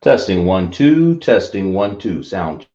Testing 1 2, testing 1 2, sound check.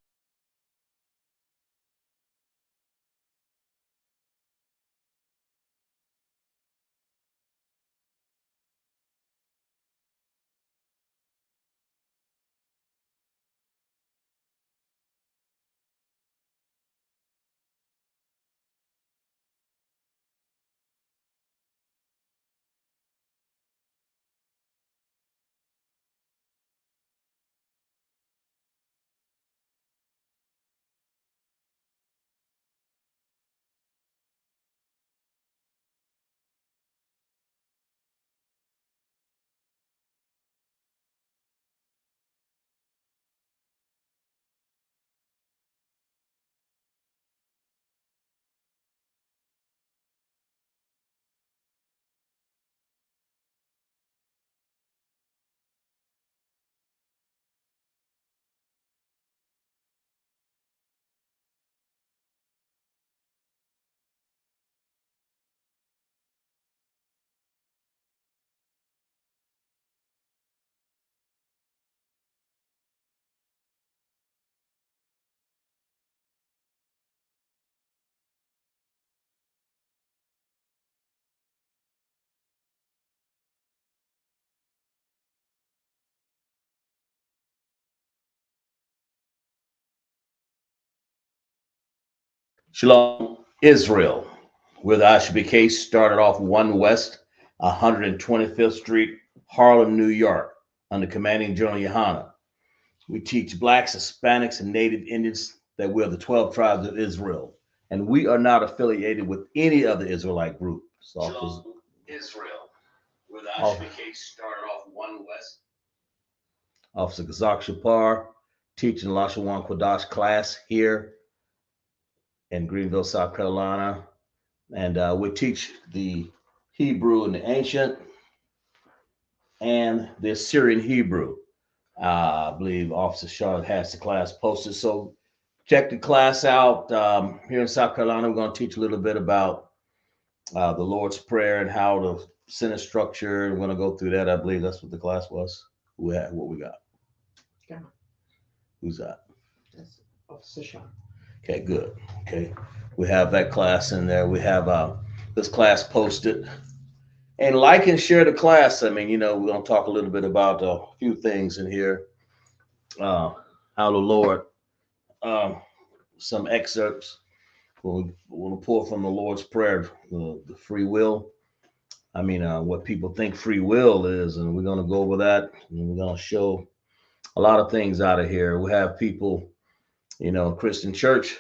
Shalom, Israel. Where the ISUPK started off 1 West, 125th Street, Harlem, New York, under commanding General Yahanna. We teach blacks, Hispanics, and Native Indians that we are the 12 tribes of Israel. And we are not affiliated with any other Israelite group. So Israel, where the ISUPK started off 1 West. Officer Kazak Shapar, teaching Lashawan Qadash class here in Greenville, South Carolina. And we teach the Hebrew and the ancient and the Assyrian Hebrew. I believe Officer Charlotte has the class posted. So check the class out. Here in South Carolina, we're going to teach a little bit about the Lord's Prayer and how the sentence structure. We're going to go through that. I believe that's what the class was. What we got? Yeah, Who's that? that's Officer Sean. Okay, good. Okay, we have that class in there. We have this class posted. And like and share the class. I mean, we're going to talk a little bit about a few things in here. Uh, how the Lord, um, some excerpts. We'll pull from the Lord's Prayer, the free will. I mean, what people think free will is, and we're going to go over that. And we're going to show a lot of things out of here. We have people, Christian church,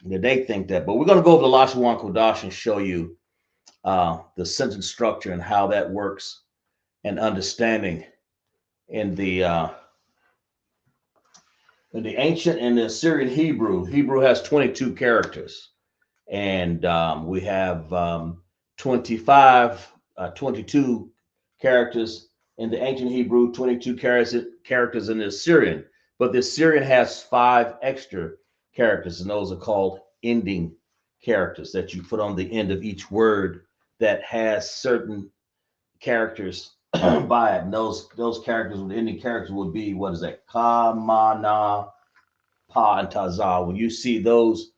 that they think that. But we're going to go over the Lashawan Kodash and show you the sentence structure and how that works and understanding in the ancient and the Assyrian Hebrew. Hebrew has 22 characters, and we have 25, 22 characters in the ancient Hebrew, 22 characters in the Assyrian. But the Assyrian has 5 extra characters, and those are called ending characters that you put on the end of each word that has certain characters by it. And those characters, the ending characters would be, what is that? Ka, ma, na, pa, and taza. When you see those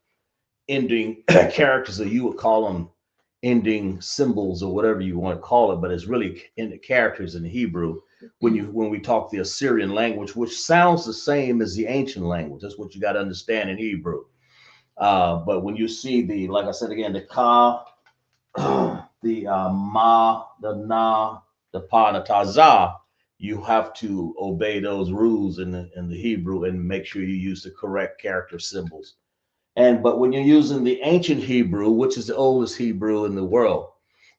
ending characters, or you would call them ending symbols or whatever you want to call it, but it's really in the characters in Hebrew. When we talk the Assyrian language, which sounds the same as the ancient language, that's what you got to understand in Hebrew. But when you see like I said again, the ka, the ma, the na, the pa, and the taza, you have to obey those rules in the Hebrew and make sure you use the correct character symbols. But when you're using the ancient Hebrew, which is the oldest Hebrew in the world,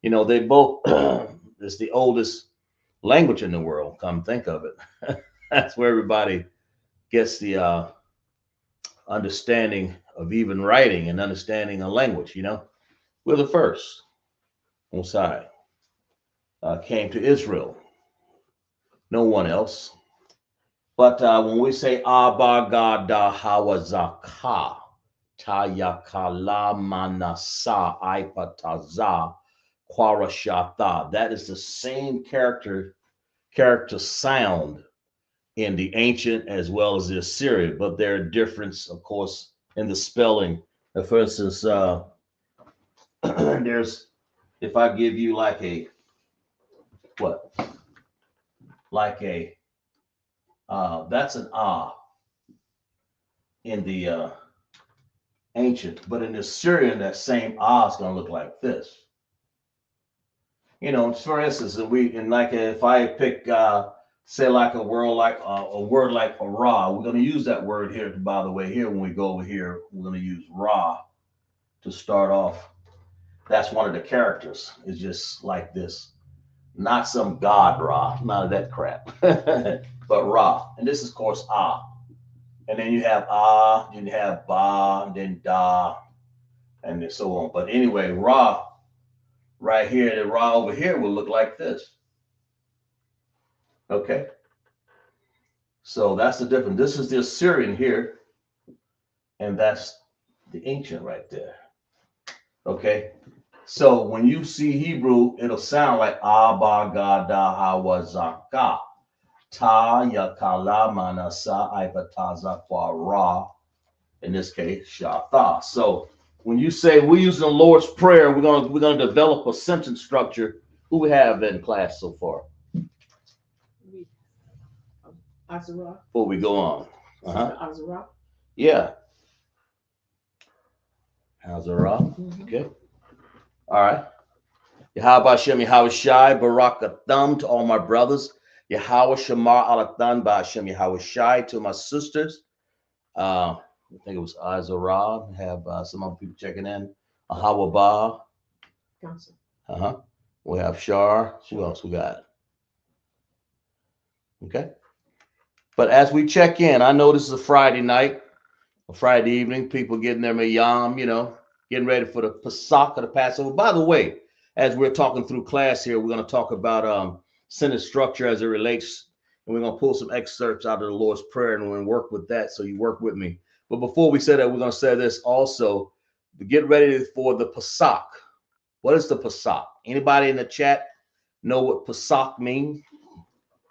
they both it's the oldest language in the world. Come think of it, that's where everybody gets the understanding of even writing and understanding a language. We're the first. Mosai came to Israel. No one else. But when we say Abba Gada Hawazaka, Tayakala Manasa Ipataza Kwarashata, that is the same character sound in the ancient as well as the Assyrian, but there are difference, of course, in the spelling. For instance, there's if I give you like a what, like a that's an ah in the ancient, but in the Assyrian, that same ah is going to look like this. You know, for instance, like if I pick say like a word like a ra, we're going to use that word here. By the way, here when we go over here, we're going to use ra to start off. That's one of the characters. It's just like this, not some god ra, none of that crap, but ra. And this is of course ah, and then you have ah, then you have ba, and then da, and then so on. But anyway, ra right here, the ra over here will look like this. Okay. So that's the difference. This is the Assyrian here, and that's the ancient right there. Okay. So when you see Hebrew, it'll sound like Abba Gada Hawazaka. Ta Yakala Manasa Ipataza Ra. In this case, Shatha. So when you say we're using the Lord's Prayer, we're gonna develop a sentence structure. Who we have in class so far? Azura. Before we go on. Azura. Yeah. Azura. Okay. All right. Yahweh Hashem Yahweh Shai Barak Atham to all my brothers. Yahweh Shamar Alathan by Hashem Yahweh Shai to my sisters. I think it was Azara. Have some other people checking in. Ahawabah. We have Shar. Who else we got? Okay. But as we check in, I know this is a Friday night, a Friday evening. People getting their mayam, you know, getting ready for the Pesach of the Passover. By the way, as we're talking through class here, we're going to talk about sentence structure as it relates, and we're going to pull some excerpts out of the Lord's Prayer, and we're going to work with that. So you work with me. But before we say that, we're going to say this also. Get ready for the Pesach. What is the Pesach? Anybody in the chat know what Pesach means?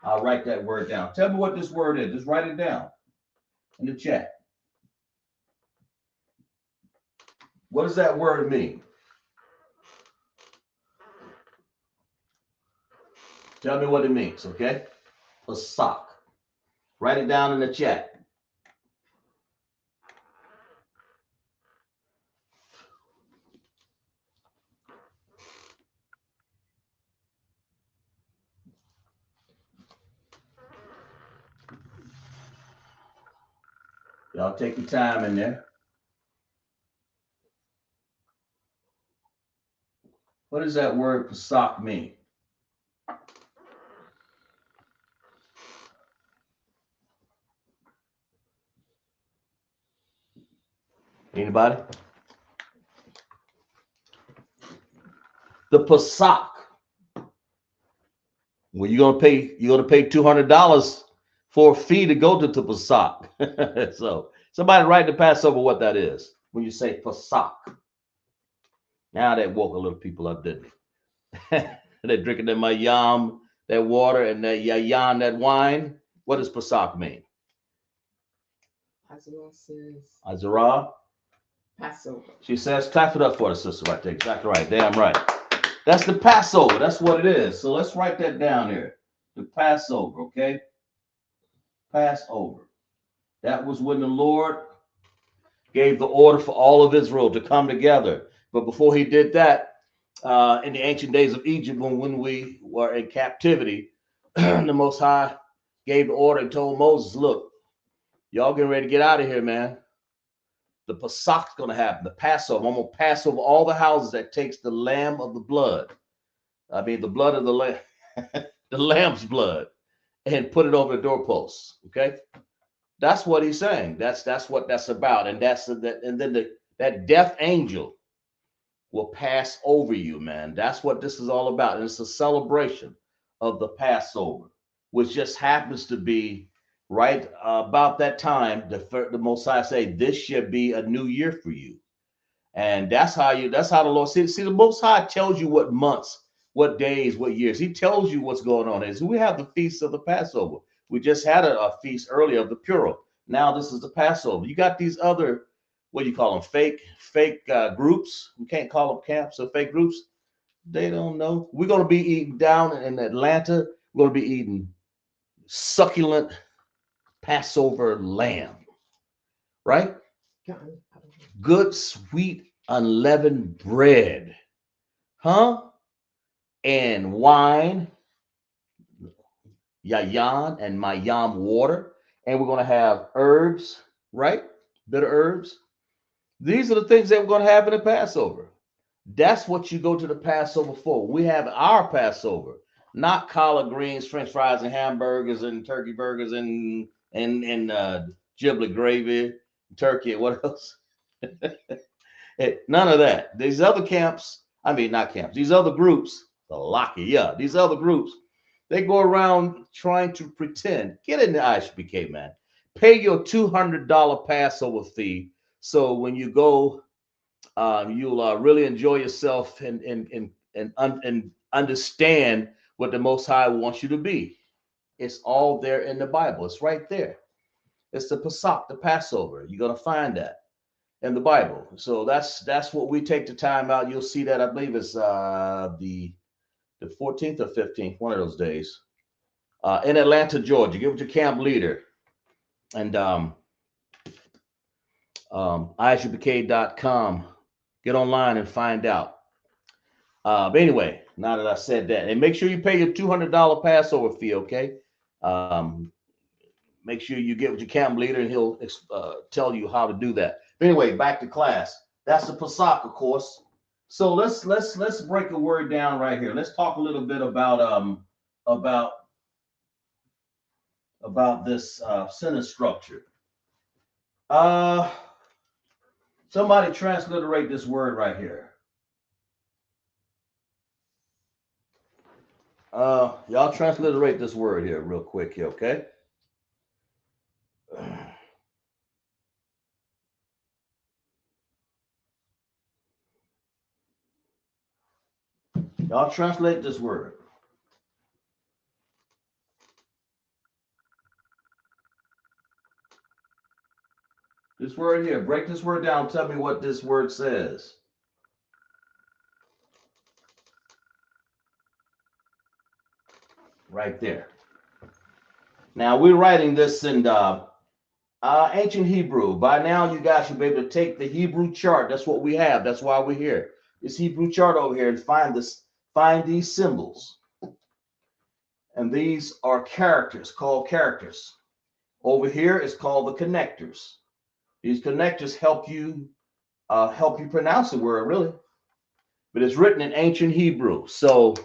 I'll write that word down. Tell me what this word is. Just write it down in the chat. What does that word mean? Tell me what it means, okay? Pesach. Write it down in the chat. Y'all take your time in there. What does that word Pesach mean? Anybody? The Pesach. Well, you're gonna pay $200 for a fee to go to the Pesach. So somebody write the Passover what that is when you say Pesach. Now that woke a little people up, didn't they? They're drinking that mayam, that water, and that yayan, that wine. What does Pesach mean? Azura says Azara. Passover. She says, clap it up for the sister right there. Exactly right. Damn right. That's the Passover. That's what it is. So let's write that down here. The Passover, okay? Passover. That was when the Lord gave the order for all of Israel to come together. But before he did that, in the ancient days of Egypt, when we were in captivity, the Most High gave the order and told Moses, look, y'all getting ready to get out of here, man. The Pesach's going to happen, the Passover. I'm going to pass over all the houses that takes the lamb of the blood. I mean, the blood of the lamb, the lamb's blood, and put it over the doorposts. Okay. That's what he's saying. That's what that's about. And that death angel will pass over you, man. That's what this is all about. And it's a celebration of the Passover, which just happens to be right about that time. The Most High say, this should be a new year for you. And that's how the Lord see the Most High tells you what months, what days, what years. He tells you what's going on. Is we have the feast of the Passover. We just had a feast earlier of the Purim. Now this is the Passover. You got these other, what do you call them? Fake groups. We can't call them camps or fake groups. They don't know. We're going to be eating down in Atlanta. We're going to be eating succulent Passover lamb, right? Good, sweet, unleavened bread, huh? And wine, yayan and mayam water. And we're going to have herbs, right? Bitter herbs. These are the things that we're going to have in the Passover. That's what you go to the Passover for. We have our Passover, not collard greens, French fries, and hamburgers, and turkey burgers, and giblet gravy, turkey. What else? None of that. These other camps, I mean, not camps. These other groups, the Laki, yeah. These other groups, they go around trying to pretend. Get in the ISUPK, man. Pay your $200 Passover fee. So when you go, you'll really enjoy yourself and understand what the Most High wants you to be. It's all there in the Bible. It's right there. It's the Pesach, the Passover. You're gonna find that in the Bible. So that's what we take the time out. You'll see that. I believe it's the 14th or 15th, one of those days, in Atlanta, Georgia. Give it to camp leader and ISUPK.com. Get online and find out. But anyway, now that I said that, and make sure you pay your $200 Passover fee, okay? Make sure you get with your camp leader, and he'll tell you how to do that. But anyway, back to class. That's the Pesach, of course. So let's break a word down right here. Let's talk a little bit about this sentence structure. Somebody transliterate this word right here. Y'all transliterate this word here real quick here, okay? Y'all translate this word. This word here, break this word down. Tell me what this word says. Right there. Now we're writing this in ancient Hebrew. By now, you guys should be able to take the Hebrew chart. That's what we have. That's why we're here. This Hebrew chart over here and find these symbols. And these are characters, called characters. Over here is called the connectors. These connectors help you pronounce the word, really. But it's written in ancient Hebrew. So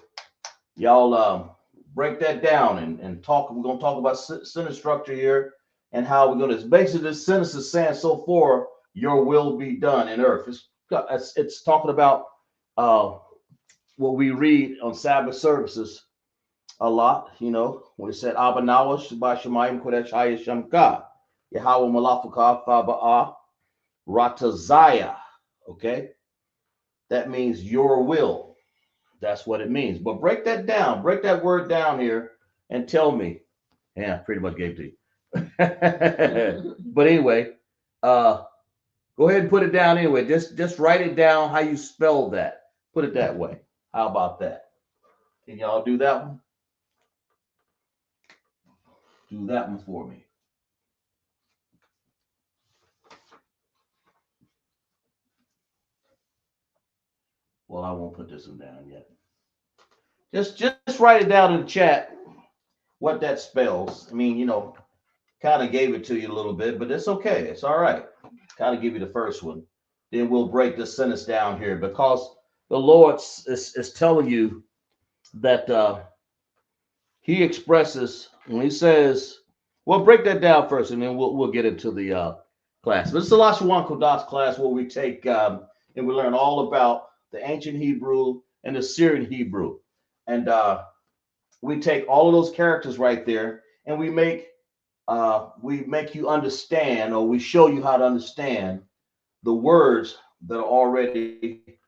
y'all break that down and talk. We're going to talk about sentence structure here and how we're going to. Basically, this sentence is saying, so far, your will be done in earth. It's talking about what we read on Sabbath services a lot, you know, when it said, Abanawa Shabbat Shemayim Qadash Hayashamka, Yahweh Malafaka Faba'a Ratazaya. Okay, that means your will. That's what it means. But break that down, break that word down here and tell me. Yeah, pretty much gave it to you. But anyway, go ahead and put it down anyway. Just write it down how you spell that. Put it that way. How about that? Can y'all do that one? Do that one for me. Well, I won't put this one down yet. Just write it down in the chat what that spells. I mean, you know, kind of gave it to you a little bit, but it's okay. It's all right. Kind of give you the first one. Then we'll break the sentence down here because the Lord is telling you that he expresses when he says, well, break that down first, and then we'll get into the class. But it's the Lashawan Qadash class where we take and we learn all about the ancient Hebrew and the Syrian Hebrew. And we take all of those characters right there and we make you understand, or we show you how to understand the words that are already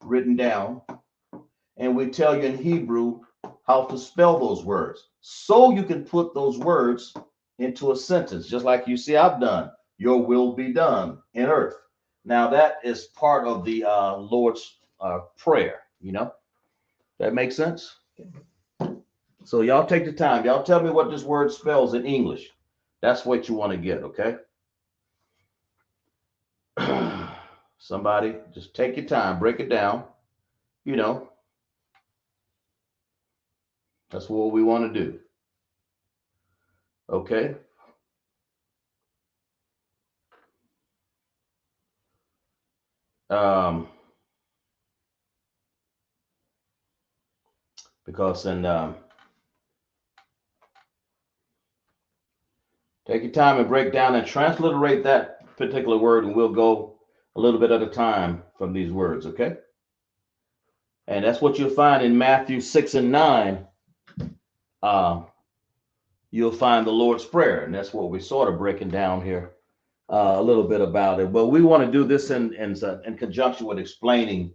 written down. And we tell you in Hebrew how to spell those words so you can put those words into a sentence, just like you see I've done. Your will be done in earth. Now that is part of the Lord's prayer. That makes sense. So y'all take the time. Y'all tell me what this word spells in English. That's what you want to get. Okay. Somebody just take your time, break it down. You know, that's what we want to do. Okay. Um, because take your time and break down and transliterate that particular word, and we'll go a little bit at a time from these words. Okay. And that's what you'll find in Matthew 6 and 9. You'll find the Lord's Prayer, and that's what we're sort of breaking down here a little bit about it. But we want to do this in conjunction with explaining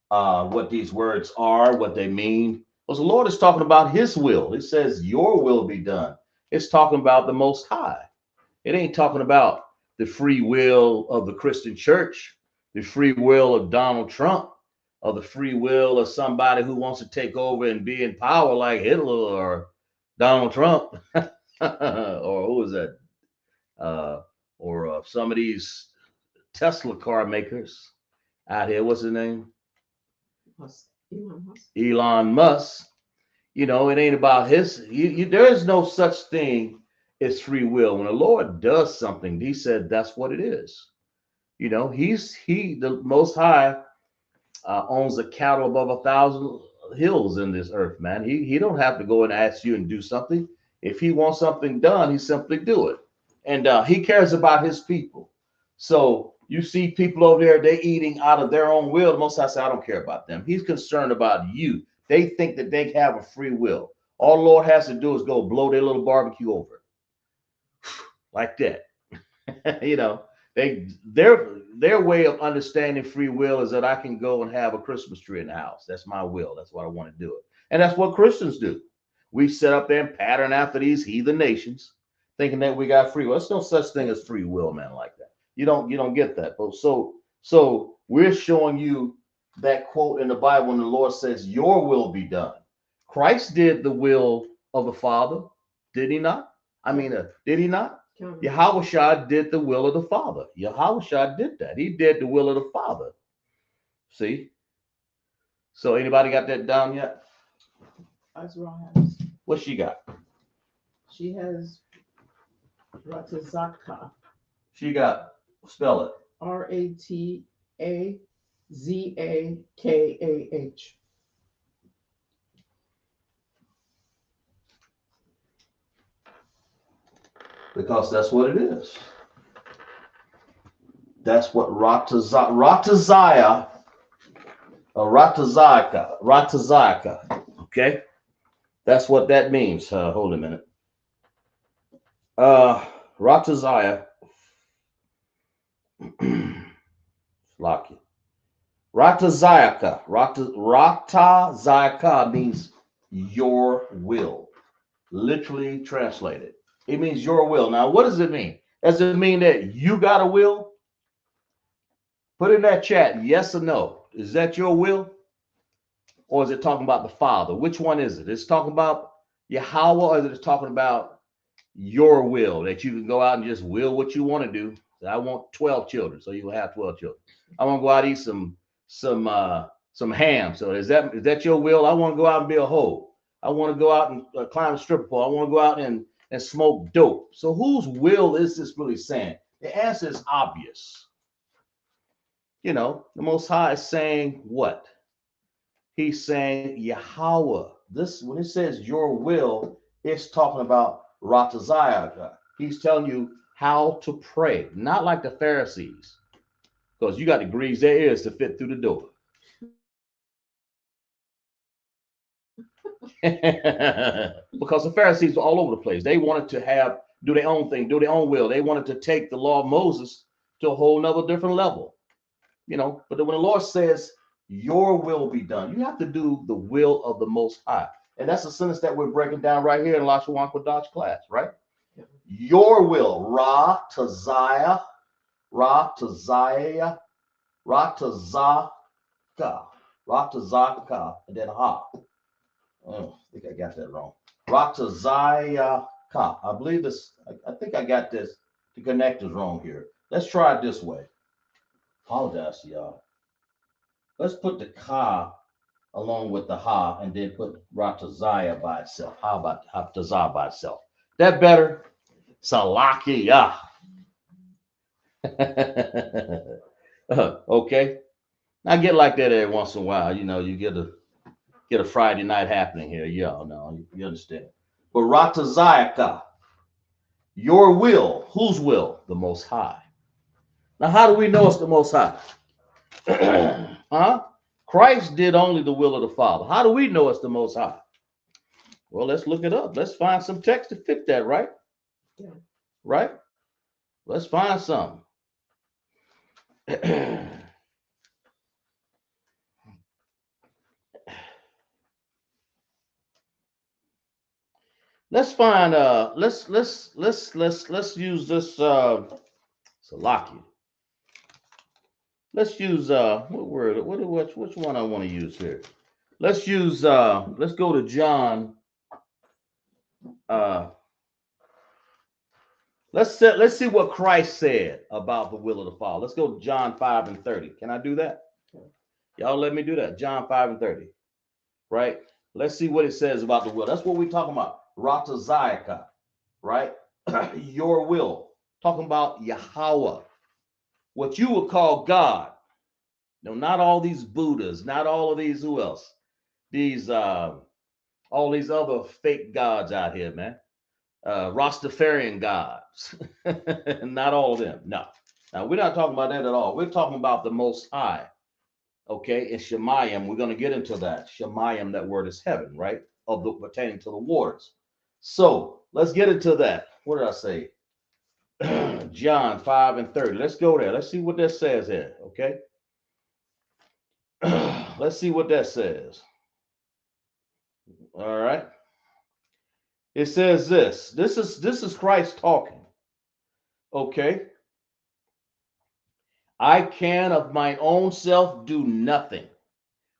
what these words are, what they mean. Because the Lord is talking about His will. It says, "Your will be done." It's talking about the Most High. It ain't talking about the free will of the Christian church, the free will of Donald Trump, or the free will of somebody who wants to take over and be in power like Hitler or Donald Trump, or who is that? Or some of these Tesla car makers out here. What's his name? Elon Musk. Elon Musk. It ain't about his. There is no such thing as free will. When the Lord does something, He said that's what it is. The Most High owns the cattle above 1,000 hills in this earth, man. He don't have to go and ask you and do something. If He wants something done, He simply do it. And He cares about His people. So you see people over there, they eating out of their own will. The Most High said, I don't care about them. He's concerned about you. They think that they have a free will. All the Lord has to do is go blow their little barbecue over like that. Their way of understanding free will is that I can go and have a Christmas tree in the house. That's my will. That's what I want to do it. And that's what Christians do. We sit up there and pattern after these heathen nations, thinking that we got free will. There's no such thing as free will, man, like that. You don't get that. But so we're showing you that quote in the Bible when the Lord says, "Your will be done." Christ did the will of the Father, did He not? Did He not? Yahushua did the will of the Father. Yahushua did that. He did the will of the Father. See? So anybody got that down yet? Azra has. What she got? She has Ratazaka. She got, spell it. Ratazakah. Because that's what it is. That's what Ratazaya, Ratazaka. Okay, that's what that means. Hold a minute. Ratazaya. Lucky. Ratazayaka. Ratazayaka means your will. Literally translated. It means your will. Now, what does it mean? Does it mean that you got a will? Put in that chat, yes or no. Is that your will? Or is it talking about the Father? Which one is it? It's talking about Yahweh, or is it talking about your will, that you can go out and just will what you want to do? I want 12 children, so you will have 12 children. I want to go out and eat some ham. So is that your will? I want to go out and be a hoe. I want to go out and climb a stripper pole. I want to go out and smoke dope. So whose will is this really saying? The answer is obvious. The Most High is saying what? He's saying Yahweh. This, when it says your will, it's talking about Ratazayah. He's telling you how to pray, not like the Pharisees, because you got to grease their ears to fit through the door. Because the Pharisees were all over the place. They wanted to do their own thing, do their own will. They wanted to take the law of Moses to a whole nother different level. But when the Lord says your will be done, you have to do the will of the Most High. And that's the sentence that we're breaking down right here in Lashawan Qadash class, right? Yeah. Your will, Ra Tazaya, Ra Tazaya, Ra Tazaka, Ra Tazaka, and then Ha. Oh, I think I got that wrong. Ra Tazaya Ka. I believe this, I think I got this. The connectors wrong here. Let's try it this way. Apologize to y'all. Let's put the Ka along with the Ha and then put Ratazaya by itself. How about Hatazah by itself? That better? Salakia. Okay. I get like that every once in a while. You know, you get a Friday night happening here. Y'all know, you understand. But Ratazayaka, your will, whose will? The Most High. Now, how do we know it's the Most High? Huh? Christ did only the will of the Father. How do we know it's the Most High? Well, let's look it up. Let's find some text to fit that, right? Yeah. Right? Let's find some. Let's find let's use this Salaki. Let's use what word which one I want to use here. Let's use let's go to John uh let's see what Christ said about the will of the Father. Let's go to John 5 and 30. Can I do that? Y'all let me do that. John 5 and 30. Right? Let's see what it says about the will. That's what we're talking about. Ratazayaka, right? Your will. Talking about Yahweh. What you would call God. No, not all these Buddhas, not all of these, who else? These all these other fake gods out here, man. Rastafarian gods. Not all of them. No. Now we're not talking about that at all. We're talking about the Most High. Okay, in Shemayim, we're going to get into that. Shemayim, that word is heaven, right? Of the pertaining to the waters. So let's get into that. What did I say? John 5 and 30. Let's go there. Let's see what that says here. Okay. Let's see what that says. All right. It says this. This is Christ talking. Okay. I can of my own self do nothing.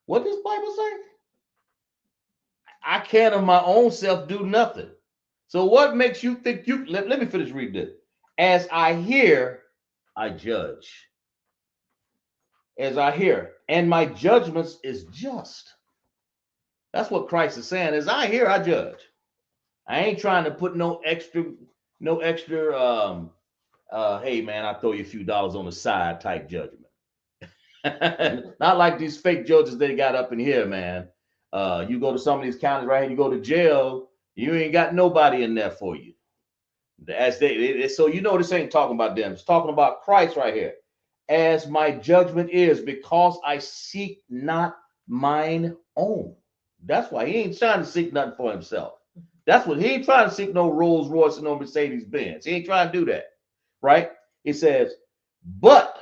What does the Bible say? I can of my own self do nothing. So what makes you think you let me finish reading this. As I hear, I judge. As I hear, and my judgments is just. That's what Christ is saying. As I hear, I judge. I ain't trying to put no extra hey man, I throw you a few dollars on the side type judgment. Not like these fake judges they got up in here, man. You go to some of these counties right here, you go to jail, you ain't got nobody in there for you. As so you know this ain't talking about them. It's talking about Christ right here. As my judgment is, because I seek not mine own. That's why he ain't trying to seek nothing for himself. That's what he ain't trying to seek, no Rolls Royce and no Mercedes Benz. He ain't trying to do that, right? He says, but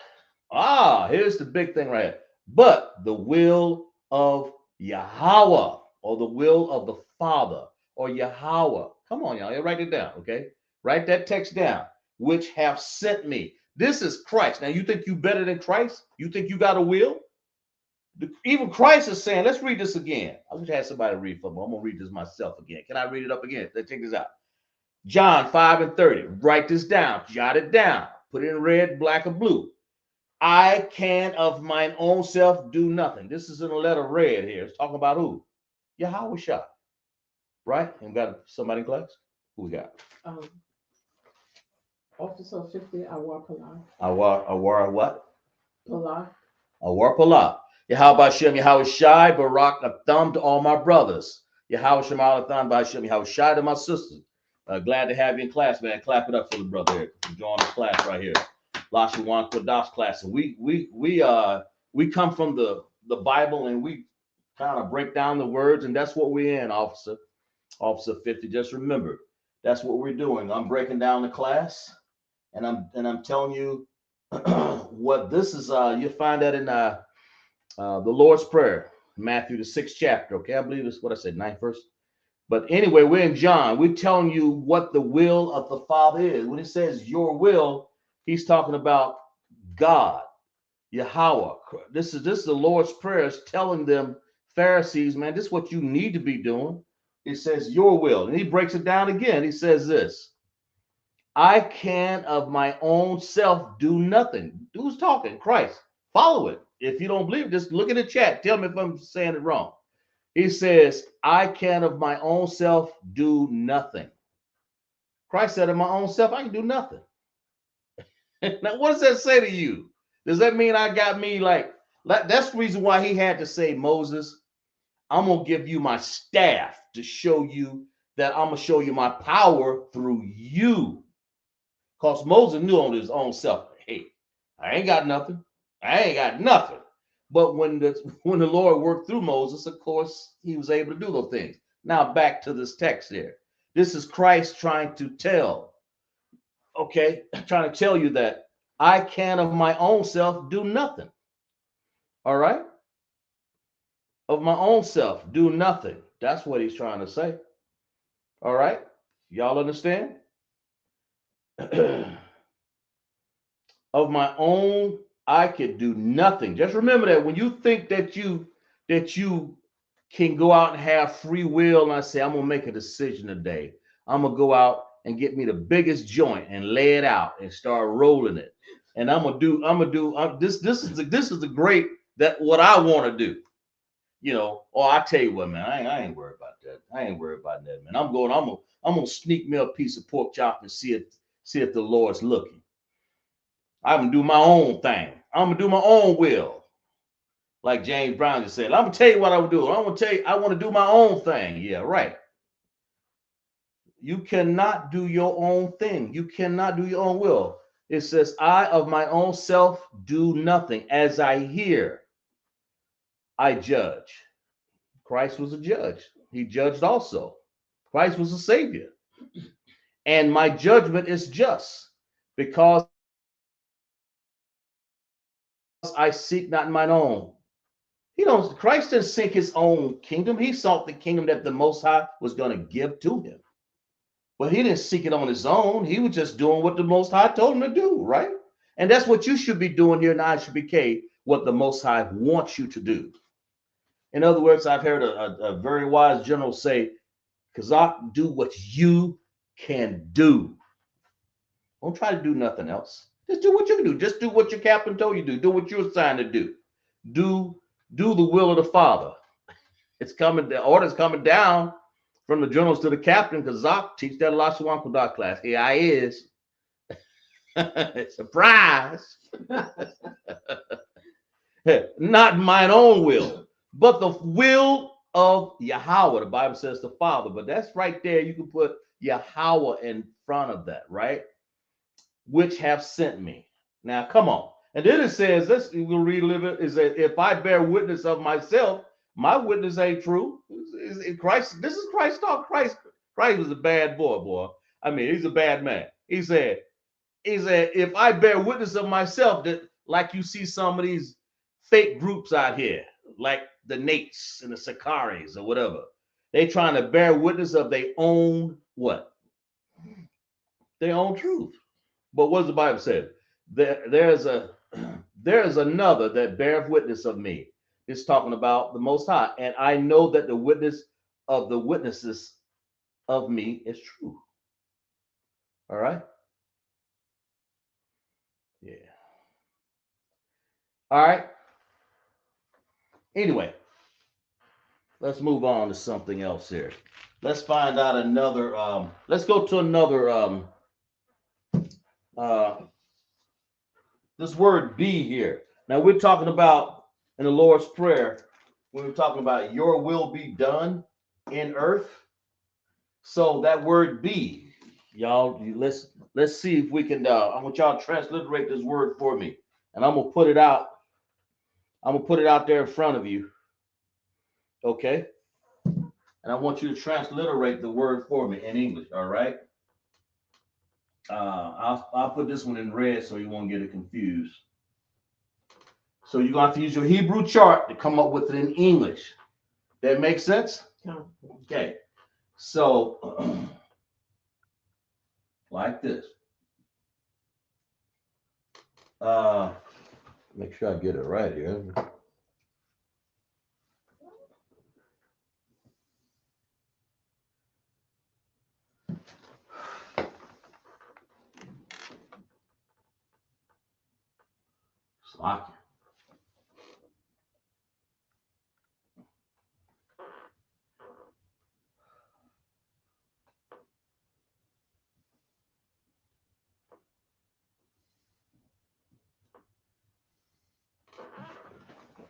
here's the big thing right here. But the will of Yahweh, or the will of the Father, or Yahweh. Come on, y'all. Write it down, okay? Write that text down. Which have sent me. This is Christ. Now, you think you better than Christ? You think you got a will? Even Christ is saying, let's read this again. I wish I had somebody to read for me. I'm going to read this myself again. Can I read it up again? Let's check this out. John 5 and 30. Write this down. Jot it down. Put it in red, black, or blue. I can of mine own self do nothing. This is in a letter red here. It's talking about who? Yahweh Shah. Right? And we got somebody in class? Who we got? Officer 50, Awar Pala. Awar what? Pala. Awar Pala. Yahweh Shem, Yahweh Shai, Barak, a thumb to all my brothers. Yahweh Shem, Thon, Hashem, Yahweh Shai to my sisters. Glad to have you in class, man. Clap it up for the brother here. Join the class right here. Lashawan Qadash class. And we come from the Bible and we kind of break down the words, and that's what we're in, Officer 50. Just remember, that's what we're doing. I'm breaking down the class, and I'm telling you what this is. You'll find that in the Lord's Prayer, Matthew the 6th chapter. Okay, I believe it's what I said, 9th verse. But anyway, we're in John. We're telling you what the will of the Father is. When it says your will, he's talking about God, Yahweh. This is the Lord's prayers telling them, Pharisees, man, this is what you need to be doing. It says your will. And he breaks it down again. He says this: I can of my own self do nothing. Who's talking? Christ. Follow it. If you don't believe it, just look in the chat. Tell me if I'm saying it wrong. He says, I can of my own self do nothing. Christ said, of my own self, I can do nothing. Now, what does that say to you? Does that mean I got me like, that's the reason why he had to say, Moses, I'm going to give you my staff to show you that I'm going to show you my power through you. Because Moses knew on his own self, hey, I ain't got nothing. I ain't got nothing. But when the Lord worked through Moses, of course, he was able to do those things. Now back to this text here. This is Christ trying to tell, okay, trying to tell you that I can of my own self do nothing. All right? Of my own self do nothing. That's what he's trying to say. All right? Y'all understand? Of my own, I could do nothing. Just remember that when you think that you can go out and have free will, and I say, I'm gonna make a decision today. I'm gonna go out and get me the biggest joint and lay it out and start rolling it. And I'm gonna do this. This is the great that what I want to do. You know, or I tell you what, man, I ain't worried about that. I ain't worried about that, man. I'm gonna sneak me a piece of pork chop and see if the Lord's looking. I'm gonna do my own thing. I'm gonna do my own will. Like James Brown just said, I'm gonna tell you what I would do. I'm gonna tell you, I want to do my own thing. Yeah, right. You cannot do your own thing. You cannot do your own will. It says, I of my own self do nothing. As I hear, I judge. Christ was a judge. He judged also. Christ was a savior. And my judgment is just because I seek not mine own. Christ didn't seek his own kingdom. He sought the kingdom that the Most High was going to give to him. But he didn't seek it on his own. He was just doing what the Most High told him to do, right? And that's what you should be doing here in ISUPK, what the Most High wants you to do. In other words, I've heard a very wise general say, Kazak, do what you can do. Don't try to do nothing else. Just do what you can do. Just do what your captain told you to do. Do what you're assigned to do. Do the will of the Father. It's coming. The order's coming down from the generals to the captain. Kazak, teach that Lashawan Qadash class. Here I is. Surprise. Not mine own will, but the will of Yahweh. The Bible says the Father, but that's right there. You can put Yahweh in front of that, right? Which have sent me. Now, come on. And then it says, we'll read a little bit, is that if I bear witness of myself, my witness ain't true. Christ, this is Christ talk. Christ was a bad boy. I mean, he's a bad man. He said, if I bear witness of myself, that like you see some of these fake groups out here, like the Nates and the Sakaris or whatever, they trying to bear witness of their own what? Their own truth. But what does the Bible say? There's another that beareth witness of me. It's talking about the Most High. And I know that the witness of the witnesses of me is true. All right? Yeah. All right. Anyway, let's move on to something else here. Let's find out another, let's go to another, this word be here. Now we're talking about in the Lord's Prayer, when we're talking about your will be done in earth. So that word be, y'all, let's see if we can, I want y'all to transliterate this word for me. And I'm gonna put it out. I'm gonna put it out there in front of you. Okay. And I want you to transliterate the word for me in English, all right? I'll put this one in red so you won't get it confused. So you're going to have to use your Hebrew chart to come up with it in English. That makes sense? No. Okay. So, like this. Make sure I get it right here. Slocky.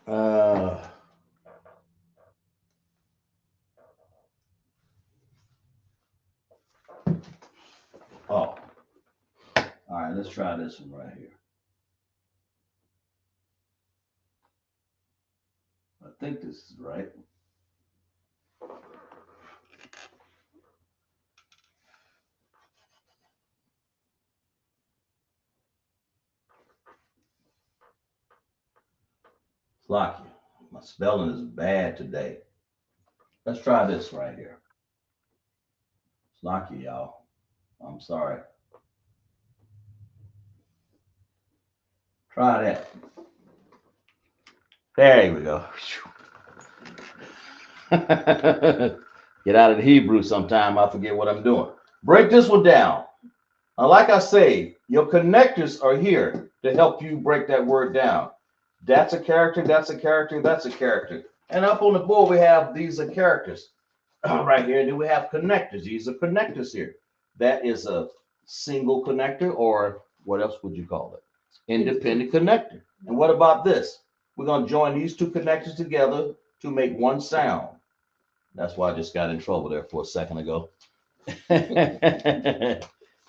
Uh, oh, all right, let's try this one right here. I think this is right. Slocky. My spelling is bad today. Let's try this right here. Slocky, y'all. I'm sorry. Try that. There we go. Get out of the Hebrew sometime. I forget what I'm doing. Break this one down. Like I say, your connectors are here to help you break that word down. That's a character, that's a character, that's a character. And up on the board, we have these are characters right here. And then we have connectors. These are connectors here. That is a single connector, or what else would you call it? Independent connector. And what about this? We're going to join these two connectors together to make one sound. That's why I just got in trouble there for a second ago.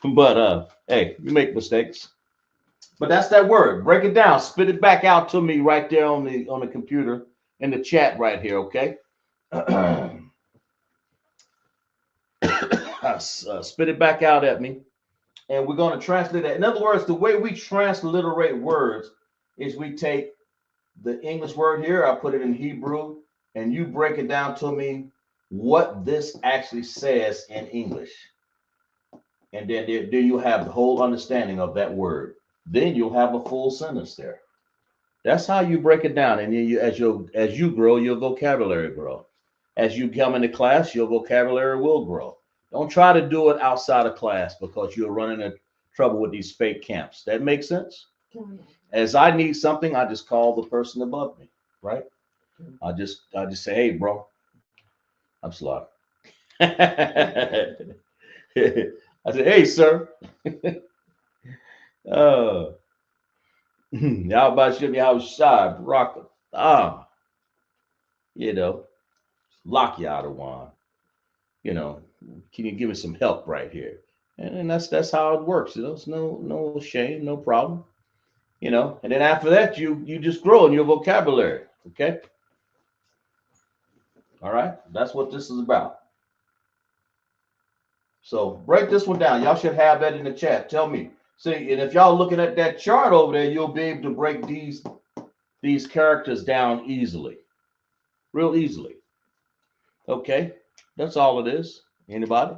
But hey, you make mistakes. But that's that word. Break it down. Spit it back out to me right there on the computer in the chat right here, okay? Spit it back out at me. And we're going to translate that. In other words, the way we transliterate words is we take the English word here, I put it in Hebrew, and you break it down to me what this actually says in English. And then you have the whole understanding of that word. Then you'll have a full sentence there. That's how you break it down. And then as you grow, your vocabulary grow. As you come into class, your vocabulary will grow. Don't try to do it outside of class because you're running into trouble with these fake camps. That makes sense? As I need something, I just call the person above me, right? I just say, hey, bro, I'm slow. I say, hey, sir. How about you? How shy, rock? You know, lock you out of one. You know, can you give me some help right here? And that's how it works. You know, it's no shame, no problem. You know, and then after that, you just grow in your vocabulary. Okay. All right. That's what this is about. So break this one down. Y'all should have that in the chat. Tell me. See, and if y'all looking at that chart over there, you'll be able to break these characters down easily, real easily. Okay, that's all it is. Anybody?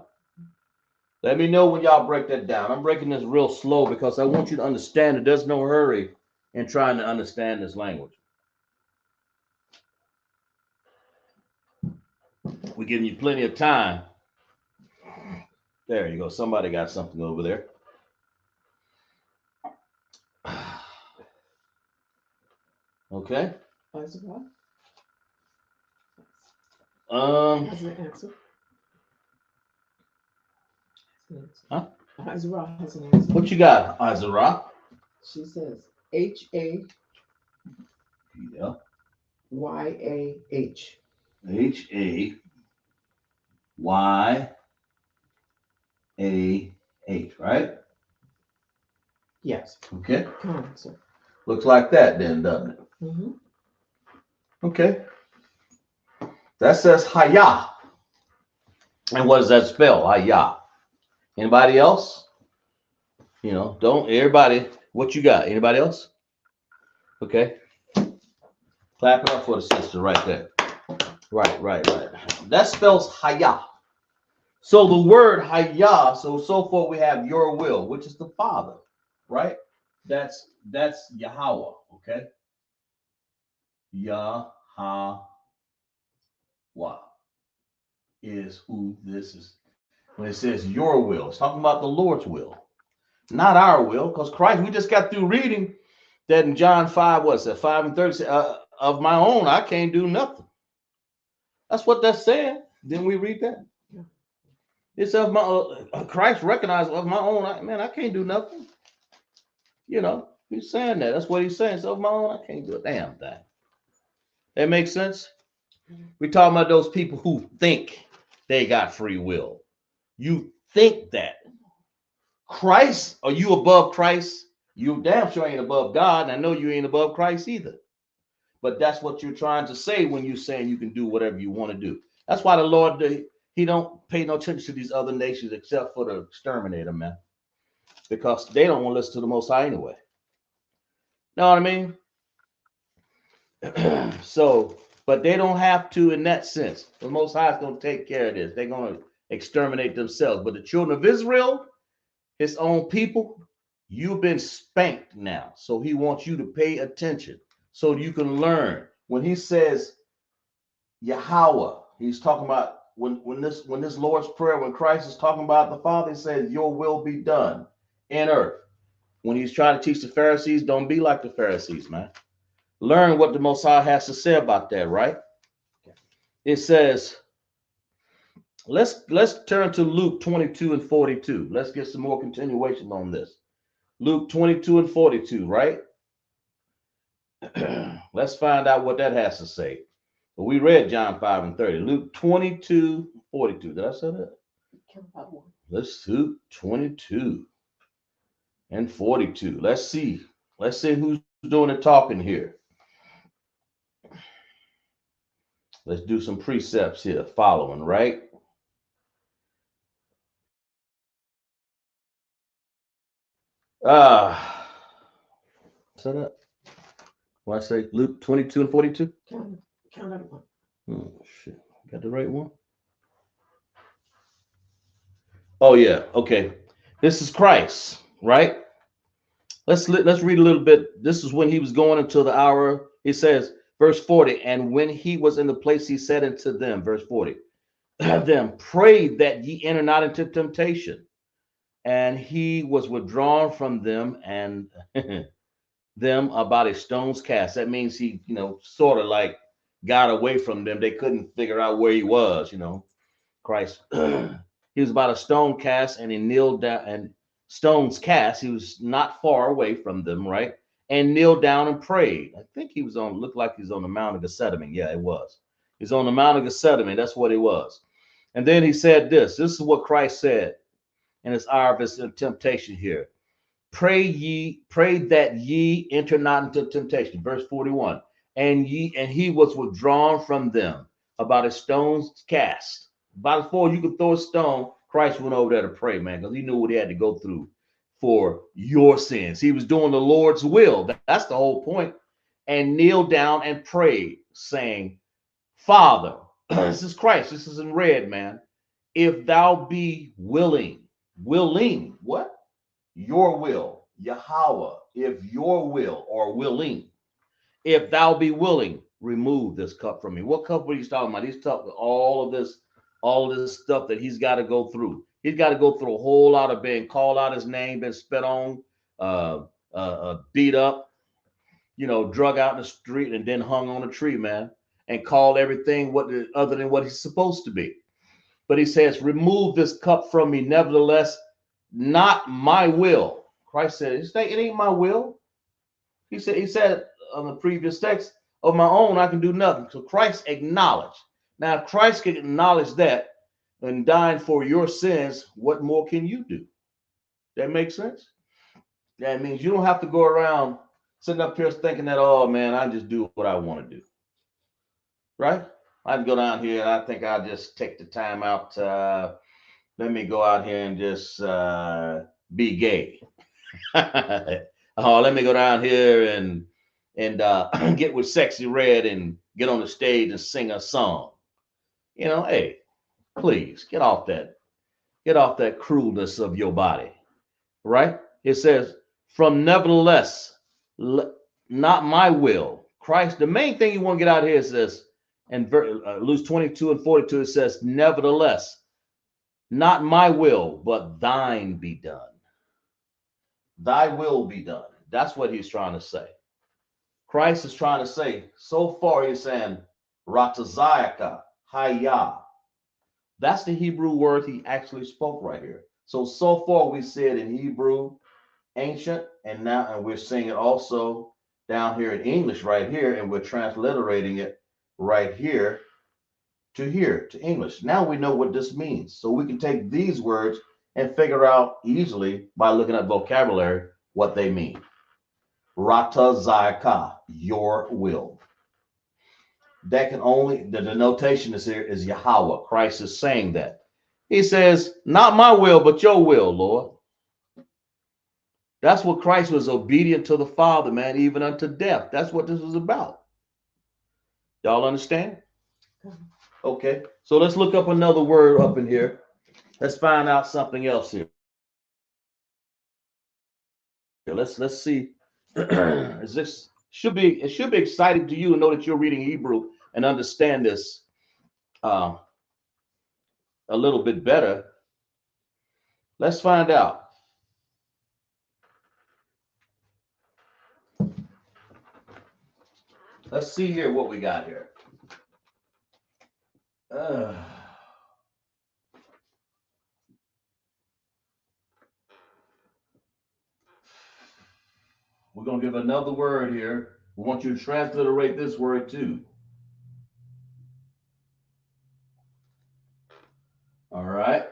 Let me know when y'all break that down. I'm breaking this real slow because I want you to understand that there's no hurry in trying to understand this language. We're giving you plenty of time. There you go. Somebody got something over there. Okay. Has an answer. Huh? Azra has an answer. What you got, Azra? She says H-A. Yeah. Y-A-H. H-A-Y-A-H, right? Yes. Okay. Answer. Looks like that then, doesn't it? Mm-hmm. Okay. That says Haya. And what does that spell? Haya. Anybody else? You know, don't everybody. What you got? Anybody else? Okay. Clap it up for the sister right there. Right. That spells Haya. So the word hayah, so forth, we have your will, which is the Father, right? That's Yahweh, okay? Yahweh is who this is. When it says your will, it's talking about the Lord's will, not our will, because Christ, we just got through reading that in John 5, what's that, 5 and 30, of my own, I can't do nothing. That's what that's saying. Didn't we read that? Yeah. It's of my, Christ recognized of my own, I can't do nothing. You know, he's saying that. That's what he's saying. So of my own, I can't do a damn thing. That makes sense? We're talking about those people who think they got free will. You think that. Christ, are you above Christ? You damn sure ain't above God, and I know you ain't above Christ either. But that's what you're trying to say when you're saying you can do whatever you want to do. That's why the Lord, he don't pay no attention to these other nations except for the exterminator, man. Because they don't want to listen to the Most High anyway. Know what I mean? So, but they don't have to in that sense. The Most High is going to take care of this. They're going to exterminate themselves. But the children of Israel, his own people, you've been spanked now. So he wants you to pay attention so you can learn. When he says Yahweh, he's talking about when this Lord's Prayer, when Christ is talking about the Father, he says, your will be done in earth. When he's trying to teach the Pharisees, don't be like the Pharisees, man. Learn what the Most High has to say about that, right? It says, let's turn to Luke 22 and 42. Let's get some more continuation on this. Luke 22 and 42, right? Let's find out what that has to say. But we read John 5 and 30. Luke 22, 42. Did I say that? Let's Luke 22 and 42. Let's see. Let's see who's doing the talking here. Let's do some precepts here, following, right? Set up. What I say? Luke 22 and 42? Count out one. Oh, shit. Got the right one? Oh, yeah. Okay. This is Christ, right? Let's read a little bit. This is when he was going into the hour. He says, verse 40, and when he was in the place, he said unto them, verse 40, them, pray that ye enter not into temptation. And he was withdrawn from them and them about a stone's cast. That means he, sort of like got away from them. They couldn't figure out where he was, Christ. He was about a stone cast and he kneeled down and stone's cast. He was not far away from them, right? And kneeled down and prayed. I think he was looked like he was on the Mount of Gethsemane. Yeah, it was. He's on the Mount of Gethsemane. That's what it was. And then he said this. This is what Christ said in his hour of his temptation here. Pray that ye enter not into temptation. Verse 41. And he was withdrawn from them about a stone's cast. About before you could throw a stone, Christ went over there to pray, man, because he knew what he had to go through for your sins. He was doing the Lord's will. That's the whole point. And kneeled down and prayed, saying, Father, this is Christ. This is in red, man. If thou be willing, what? Your will, Yahweh, if your will or willing, if thou be willing, remove this cup from me. What cup are you talking about? He's talking all of this stuff that he's got to go through. He's got to go through a whole lot of being called out his name, been spit on, beat up, drug out in the street and then hung on a tree, man, and called everything other than what he's supposed to be. But he says, remove this cup from me. Nevertheless, not my will. Christ said, it ain't my will. He said on the previous text, of my own, I can do nothing. So Christ acknowledged. Now, if Christ can acknowledge that and dying for your sins, what more can you do? That makes sense? That means you don't have to go around sitting up here thinking that, oh man, I just do what I want to do. Right? I can go down here and I think I'll just take the time out to, let me go out here and just be gay. Oh, let me go down here and get with Sexy Red and get on the stage and sing a song. Hey, please get off that. Get off that cruelness of your body, right? It says, from nevertheless, not my will. Christ, the main thing you want to get out here is this, and Luke 22 and 42, it says, nevertheless, not my will, but thine be done. Thy will be done. That's what he's trying to say. Christ is trying to say, so far he's saying, ratazayaka, hayah. That's the Hebrew word he actually spoke right here. So far we see it in Hebrew, ancient, and we're seeing it also down here in English right here, and we're transliterating it right here to English. Now we know what this means. So we can take these words and figure out easily by looking at vocabulary what they mean. Rata Zayaka, your will. That can only, the denotation is here is Yahweh. Christ is saying that. He says, not my will, but your will, Lord. That's what Christ was obedient to the Father, man, even unto death. That's what this is about. Y'all understand? Okay, so let's look up another word up in here. Let's find out something else here. Let's see. Is this it should be exciting to you to know that you're reading Hebrew and understand this a little bit better. Let's find out. Let's see here what we got here. We're going to give another word here. We want you to transliterate this word too. All right.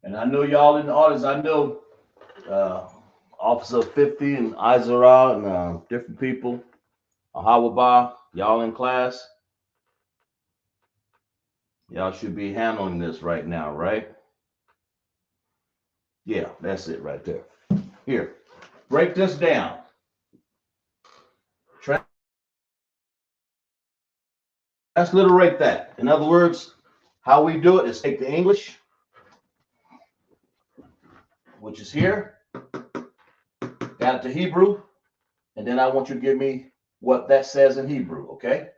And I know y'all in the audience, I know Officer 50 and Izara and different people, Ahawaba, y'all in class. Y'all should be handling this right now, right? Yeah, that's it right there. Here, break this down. Transliterate that. In other words, how we do it is take the English, which is here, got it to Hebrew, and then I want you to give me what that says in Hebrew, okay?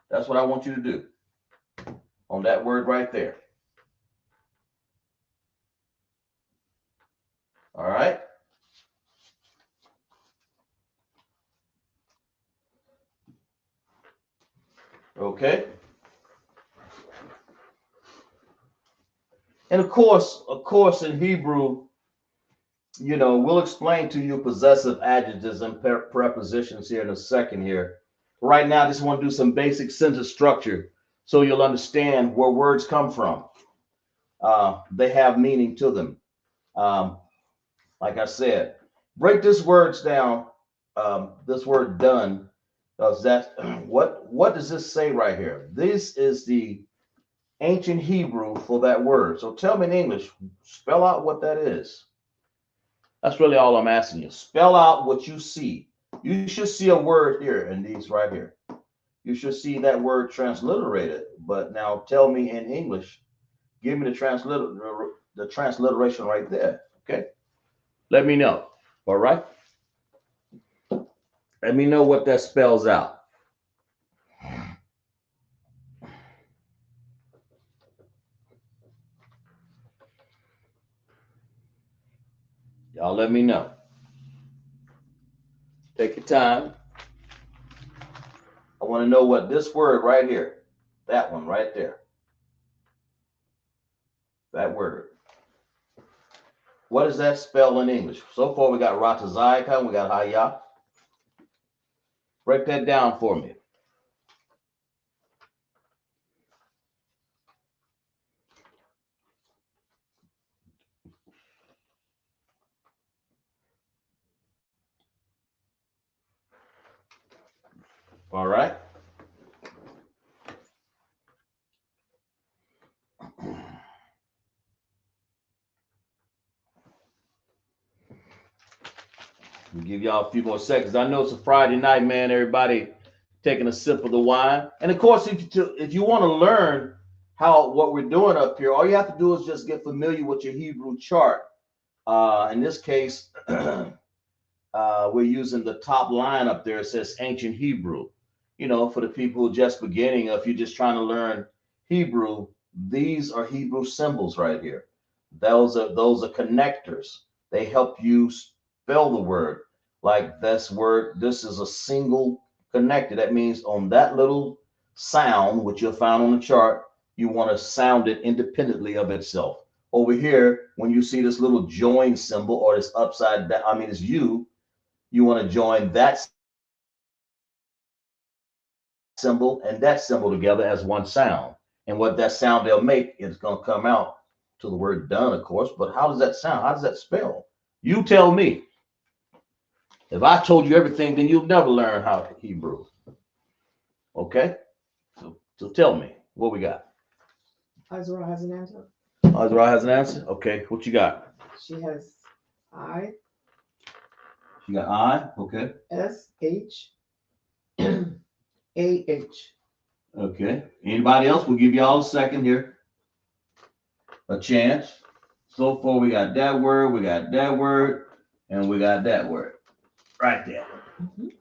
That's what I want you to do on that word right there. All right? Okay. And of course, in Hebrew, you know, we'll explain to you possessive adjectives and prepositions here in a second here. Right now, I just want to do some basic sentence structure so you'll understand where words come from. They have meaning to them. Like I said, break this words down. This word done. What does this say right here? This is the ancient Hebrew for that word. So tell me in English, spell out what that is. That's really all I'm asking you. Spell out what you see. You should see a word here in these right here. You should see that word transliterated. But now tell me in English, give me the transliteration right there. Okay. Let me know. All right. Let me know what that spells out. Y'all let me know. Take your time. I want to know what this word right here, that one right there, that word. What does that spell in English? So far, we got Ratazayaka, we got Hayah. Break that down for me. All right. give y'all a few more seconds. I know it's a Friday night, man. Everybody taking a sip of the wine. And of course, if you want to learn what we're doing up here, all you have to do is just get familiar with your Hebrew chart. In this case, we're using the top line up there. It says ancient Hebrew. You know, for the people who are just beginning, if you're just trying to learn Hebrew, these are Hebrew symbols right here. Those are connectors. They help you spell the word. Like this word, this is a single connector. That means on that little sound, which you'll find on the chart, you want to sound it independently of itself. Over here, when you see this little join symbol or this upside down, I mean, it's you want to join that symbol and that symbol together as one sound. And what that sound they'll make is going to come out to the word done, of course. But how does that sound? How does that spell? You tell me. If I told you everything, then you'll never learn how Hebrew. Okay? So tell me, what we got? Azra has an answer. Azra has an answer? Okay, what you got? She has I. She got I, okay. SHAH. Okay. Anybody else? We'll give y'all a second here. A chance. So far, we got that word, and we got that word. Right there. Mhm.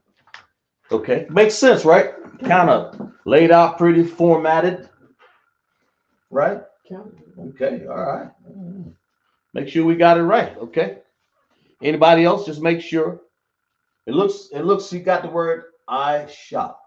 Okay. Makes sense, right? Kind of laid out, pretty formatted. Right? Okay. All right. Make sure we got it right. Okay. Anybody else? Just make sure. It looks you got the word I shop.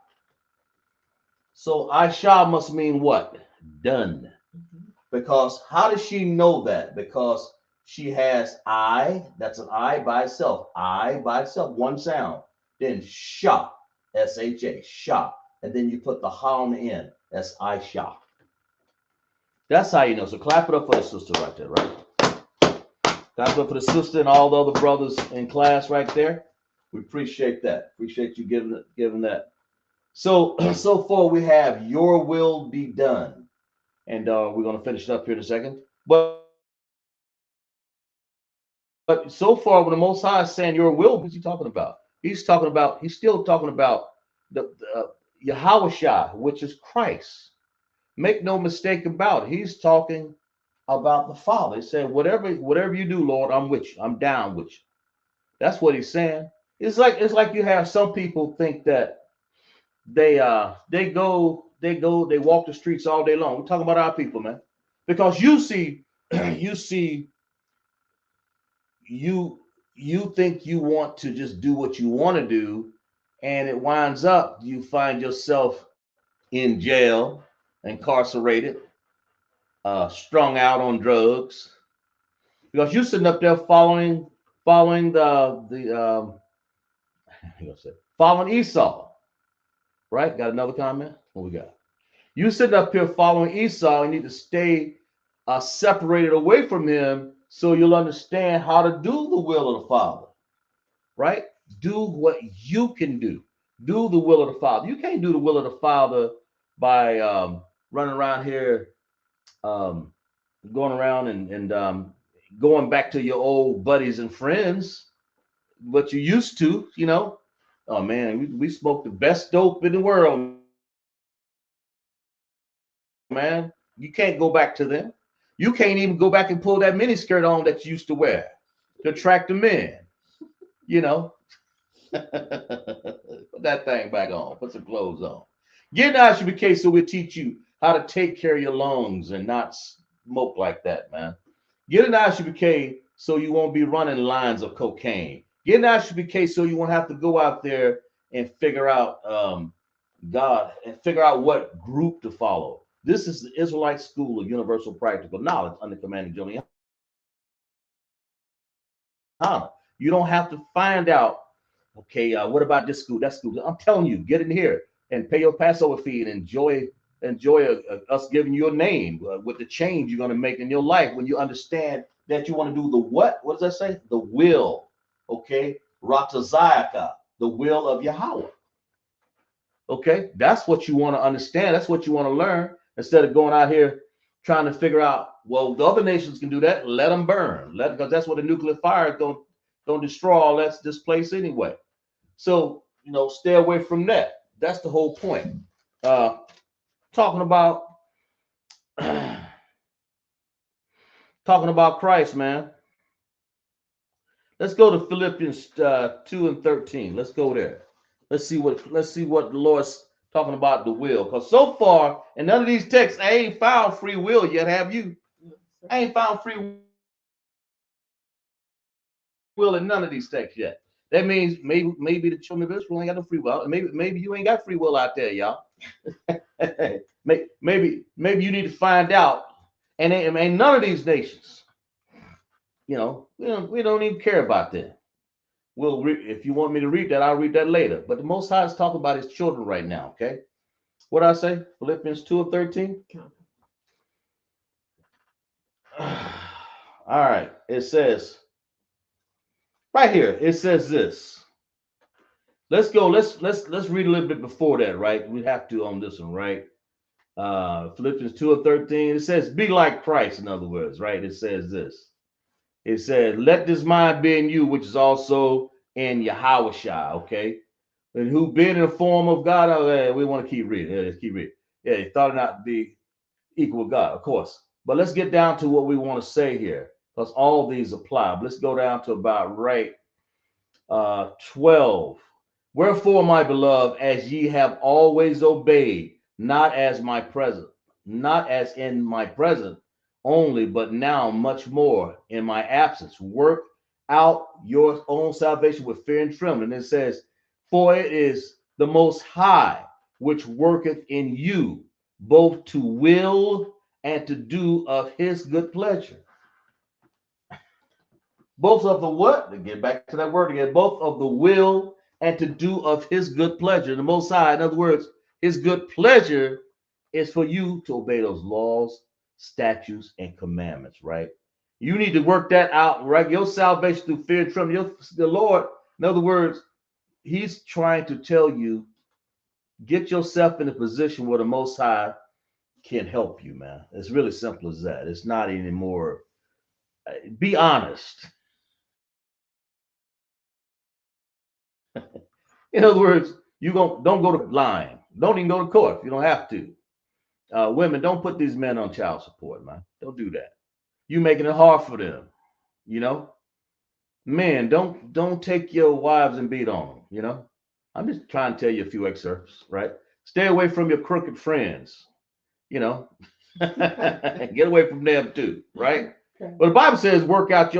So I shall must mean what? Done. Mhm. Because how does she know that? Because she has I, that's an I by itself. I by itself, one sound. Then shop, S-H-A, shop. And then you put the ha on the end. That's I shop. That's how you know. So clap it up for the sister right there, right? Clap it up for the sister and all the other brothers in class right there. We appreciate that. Appreciate you giving that. So far we have your will be done. And we're going to finish it up here in a second. But so far, when the Most High is saying your will, what's he talking about? He's still talking about the Yahweh, which is Christ. Make no mistake about it. He's talking about the Father. He said, whatever you do, Lord, I'm with you. I'm down with you. That's what he's saying. It's like you have some people think that they walk the streets all day long. We're talking about our people, man. Because you see you think you want to just do what you want to do, and it winds up you find yourself in jail, incarcerated, strung out on drugs, because you're sitting up there following following Esau, right? Got another comment? What we got? You sitting up here following Esau. You need to stay separated away from him so you'll understand how to do the will of the Father, right? Do what you can do. Do the will of the Father. You can't do the will of the Father by running around here, um, going around and going back to your old buddies and friends, what you used to, you know. Oh man, we smoked the best dope in the world, man. You can't go back to them. You can't even go back and pull that mini skirt on that you used to wear to attract the men, you know. Put that thing back on. Put some clothes on. Get an ISUPK so we'll teach you how to take care of your lungs and not smoke like that, man. Get an ISUPK so you won't be running lines of cocaine. Get an ISUPK so you won't have to go out there and figure out God and figure out what group to follow. This is the Israelite School of Universal Practical Knowledge under commanding General Yahanna. You don't have to find out, okay, what about this school, that school? I'm telling you, get in here and pay your Passover fee and enjoy us giving you a name with the change you're going to make in your life when you understand that you want to do the what? What does that say? The will, okay? Ratazayaka, the will of Yahweh. Okay, that's what you want to understand. That's what you want to learn instead of going out here trying to figure out, well, the other nations can do that. Let them burn. Because that's what a nuclear fire is going going to destroy all this place anyway. So, stay away from that. That's the whole point. Talking about talking about Christ, man. Let's go to Philippians 2:13. Let's go there. Let's see what the Lord's talking about the will. Because so far, in none of these texts, I ain't found free will yet, have you? I ain't found free will in none of these texts yet. That means maybe the children of Israel ain't got no free will. Maybe you ain't got free will out there, y'all. maybe you need to find out. And ain't none of these nations, we don't even care about that. If you want me to read that, I'll read that later. But the Most High is talking about his children right now. Okay, what I say? Philippians 2:13. All right, it says right here. It says this. Let's go. Let's read a little bit before that. Right, we have to on this one. Right, Philippians 2:13. It says, "Be like Christ." In other words, right? It says this. It says, "Let this mind be in you, which is also in Yahushua." Okay, and who being in the form of God. We want to keep reading. Yeah, let's keep reading. Yeah, he thought it not to be equal with God, of course. But let's get down to what we want to say here, because all these apply. But let's go down to about 12. "Wherefore, my beloved, as ye have always obeyed, not as in my present only, but now much more in my absence, work out your own salvation with fear and trembling." It says, "For it is the Most High which worketh in you, both to will and to do of his good pleasure." Both of the what? To get back to that word again. Both of the will and to do of his good pleasure. The Most High, in other words, his good pleasure is for you to obey those laws, statutes, and commandments, right? You need to work that out, right? Your salvation through fear and trembling. The Lord, in other words, he's trying to tell you, get yourself in a position where the Most High can help you, man. It's really simple as that. It's not any more. Be honest. In other words, don't go to lying. Don't even go to court if you don't have to. Women, don't put these men on child support, man. Don't do that. You making it hard for them. You know, men, don't take your wives and beat on them. I'm just trying to tell you a few excerpts, right? Stay away from your crooked friends. You know, get away from them too, right? Okay. But the Bible says, work out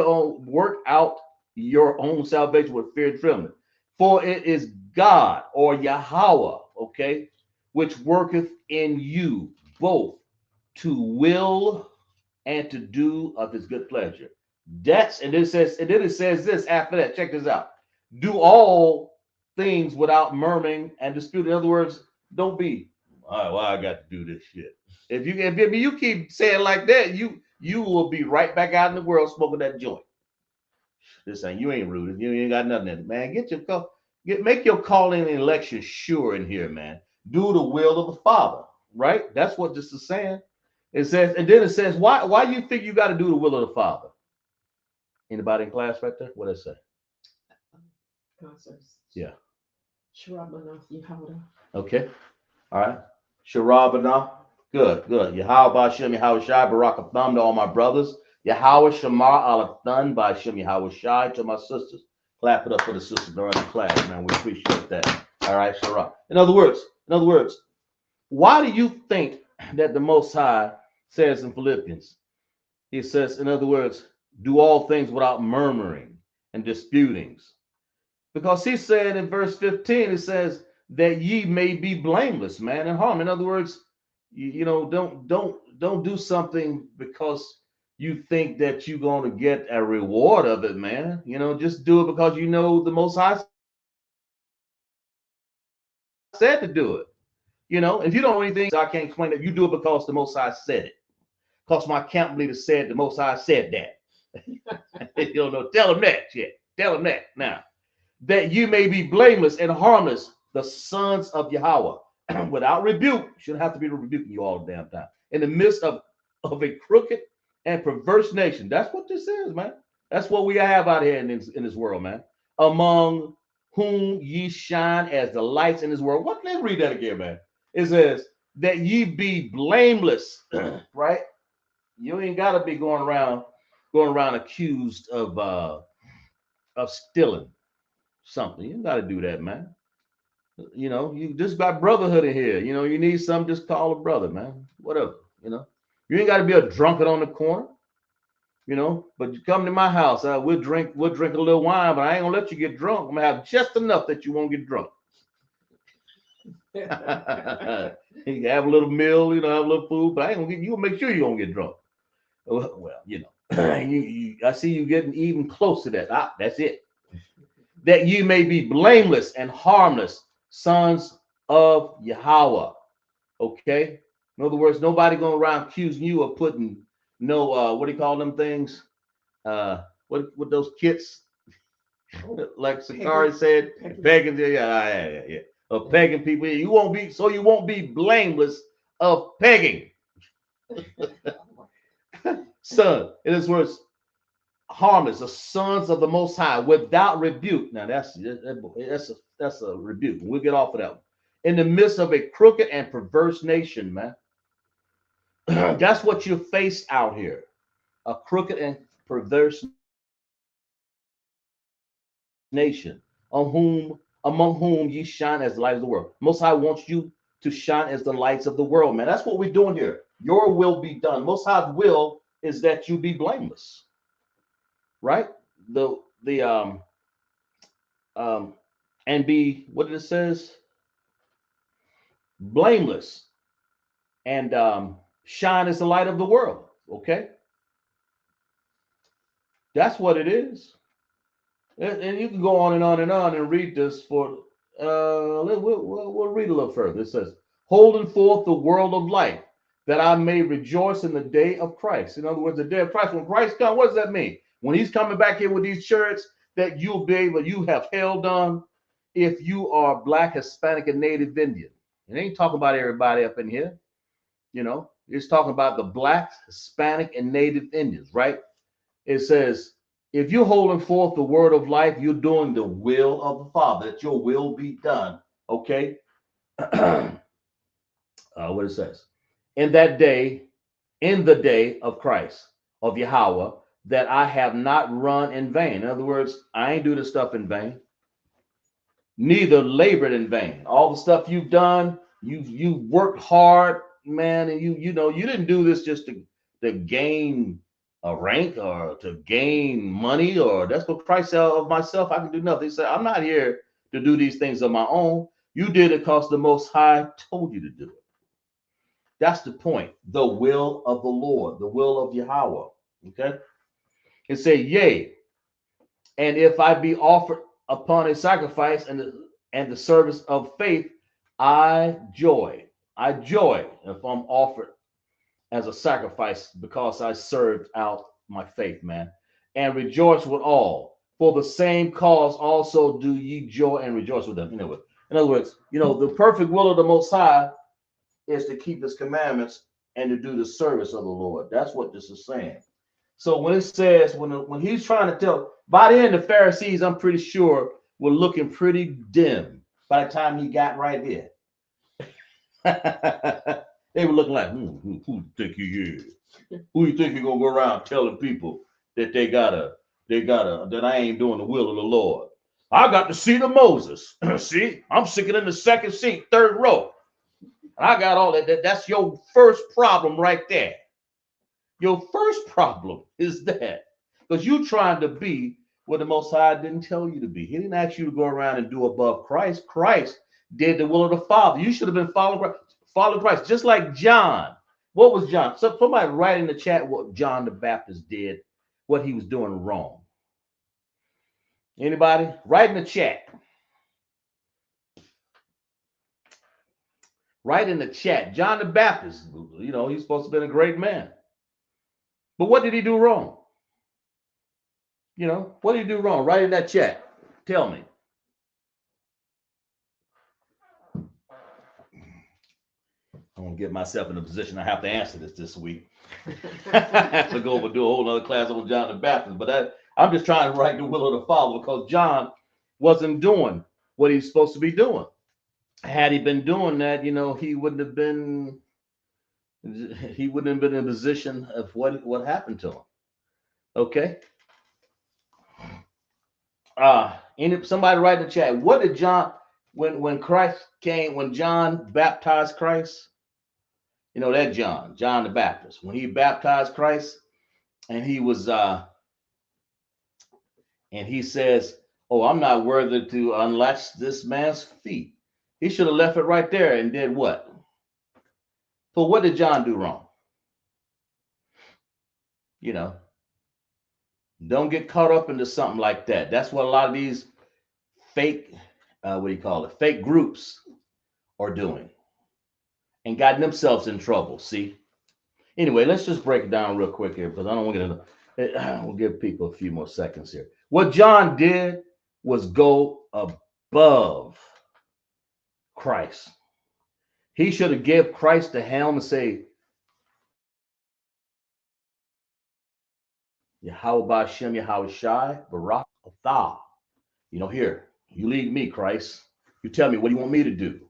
your own salvation with fear and trembling. For it is God or Yahweh, okay, which worketh in you both to will and to do of his good pleasure. And then it says this after that. Check this out. Do all things without murmuring and dispute. In other words, don't be, all right, well, I got to do this shit. If you keep saying like that, you will be right back out in the world smoking that joint. This ain't, you ain't rude. You ain't got nothing in it, man. Make your calling and election sure in here, man. Do the will of the Father, right? That's what this is saying. It says, and then it says, why you think you got to do the will of the Father? Anybody in class right there? What does it say? Concerts. Yeah. Sharabanath Yehuda. Okay. All right. Sharabana. Good. Yahweh Shem Yahweh Shai Barak Atham to all my brothers. Yahweh Shamar Alathan by Shem Yahweh Shai to my sisters. Clap it up for the sisters during the class, man. We appreciate that. All right, Sharab. In other words, why do you think that the Most High says in Philippians? He says, in other words, do all things without murmuring and disputings. Because he said in verse 15, it says that ye may be blameless, man, and harm. In other words, don't do something because you think that you're going to get a reward of it, man. Just do it because the Most High said to do it. If you don't know anything, I can't explain it. You do it because the Most High said it. Because my camp leader said the Most High said that. You don't know. Tell him that shit. Tell him that now. That you may be blameless and harmless, the sons of Yahweh, without rebuke. Shouldn't have to be rebuking you all the damn time. In the midst of a crooked and perverse nation. That's what this is, man. That's what we have out here in this world, man. Among whom ye shine as the lights in this world. What? Let's read that again, man. It says that ye be blameless, right? You ain't gotta be going around accused of stealing something. You ain't gotta do that, man. You know, you just got brotherhood in here. You know, you need something, just call a brother, man. Whatever, you know. You ain't gotta be a drunkard on the corner, you know. But you come to my house, we'll drink a little wine, but I ain't gonna let you get drunk. I'm gonna have just enough that you won't get drunk. You can have a little meal, you know, have a little food, but I ain't gonna get you. Gonna make sure you don't get drunk. Well, you know, I see you getting even close to that. That's it. That you may be blameless and harmless, sons of Yahweh. Okay. In other words, nobody going around accusing you of putting no what do you call them things? What those kits like Sakari said, pagans, yeah. Of pegging people. You won't be blameless of pegging. Son, in other words, harmless, the sons of the Most High, without rebuke. Now that's a rebuke. We'll get off of that one. In the midst of a crooked and perverse nation, man. That's what you face out here. A crooked and perverse nation, among whom ye shine as the light of the world. Most High wants you to shine as the lights of the world, man. That's what we're doing here. Your will be done. Most High's will is that you be blameless, right? The um and be what it says, blameless and shine as the light of the world. Okay, that's what it is. And you can go on and on and on and read this for we'll read a little further. It says, holding forth the world of light, that I may rejoice in the day of Christ. In other words, the day of Christ. When Christ comes, what does that mean? When he's coming back here with these chariots, that you'll be able, you have held on if you are black, Hispanic, and Native Indian. It ain't talking about everybody up in here, you know. It's talking about the blacks, Hispanic, and Native Indians, right? It says, if you're holding forth the word of life, you're doing the will of the Father, that your will be done. Okay? What it says. In that day, in the day of Christ, of Yahweh, that I have not run in vain. In other words, I ain't do this stuff in vain, neither labored in vain. All the stuff you've done, you worked hard, man, and you know you didn't do this just to gain a rank or to gain money, or that's what Christ said of myself. I can do nothing. He said, I'm not here to do these things on my own. You did it because the Most High told you to do it. That's the point. The will of the Lord, the will of Yahweh. Okay. It say, yea, and if I be offered upon a sacrifice and the service of faith, I joy. I joy if I'm offered as a sacrifice because I served out my faith, man. And rejoice with all. For the same cause also do ye joy and rejoice with them. In other words, you know, the perfect will of the Most High is to keep his commandments and to do the service of the Lord. That's what this is saying. So when it says, when he's trying to tell, by then the Pharisees, I'm pretty sure, were looking pretty dim by the time he got right here. They were looking like, who you think he is? Who you think you're gonna go around telling people that that I ain't doing the will of the Lord? I got the seat of Moses. See, I'm sitting in the second seat, third row. And I got all that. That's your first problem right there. Your first problem is that because you're trying to be what the Most High didn't tell you to be. He didn't ask you to go around and do above Christ. Christ did the will of the Father. You should have been following Christ, just like John. What was John? So somebody write in the chat what John the Baptist did, what he was doing wrong. Anybody? Write in the chat. Write in the chat. John the Baptist, you know, he's supposed to have been a great man. But what did he do wrong? You know, what did he do wrong? Write in that chat. Tell me. I'm gonna get myself in a position I have to answer this week. I have to go over do a whole other class on John the Baptist, but I'm just trying to write the will of the Father because John wasn't doing what he's supposed to be doing. Had he been doing that, he wouldn't have been in a position of what happened to him. Okay. Somebody write in the chat, what did John when Christ came, when John baptized Christ? That John the Baptist, when he baptized Christ, and he was and he says, "Oh, I'm not worthy to unlatch this man's feet." He should have left it right there and did what? But what did John do wrong? Don't get caught up into something like that. That's what a lot of these fake, fake groups are doing and gotten themselves in trouble. See? Anyway, let's just break it down real quick here because I don't want to get into. We'll give people a few more seconds here. What John did was go above Christ. He should have given Christ the helm and say, Yahweh Bashem, Yahweh Shai, Barak Atah. Here, you lead me, Christ. You tell me, what do you want me to do?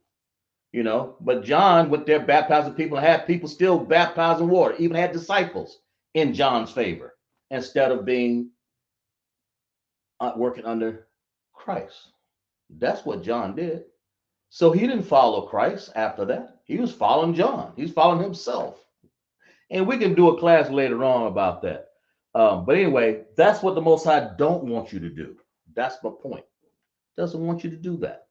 But John, with their baptizing people, had people still baptized in water, even had disciples in John's favor, instead of being working under Christ. That's what John did. So he didn't follow Christ after that. He was following John. He's following himself. And we can do a class later on about that. But anyway, that's what the Most High don't want you to do. That's my point. Doesn't want you to do that.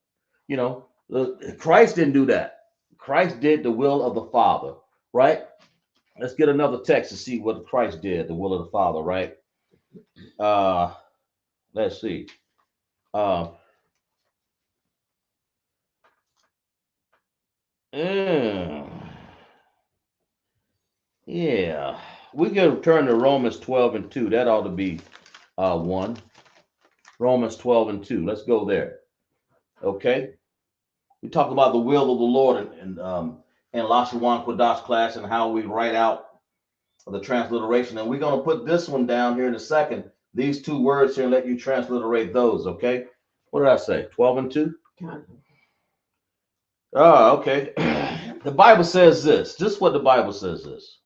Christ didn't do that. Christ did the will of the Father, right? Let's get another text to see what Christ did, the will of the Father, right? Let's see. Yeah, we can turn to Romans 12 and 2. That ought to be one. Romans 12 and 2. Let's go there. Okay. We talk about the will of the Lord in Lashawan Qadash class and how we write out the transliteration. And we're going to put this one down here in a second. These two words here and let you transliterate those. Okay. What did I say? 12 and 2? Oh, okay. The Bible says this. Just what the Bible says this.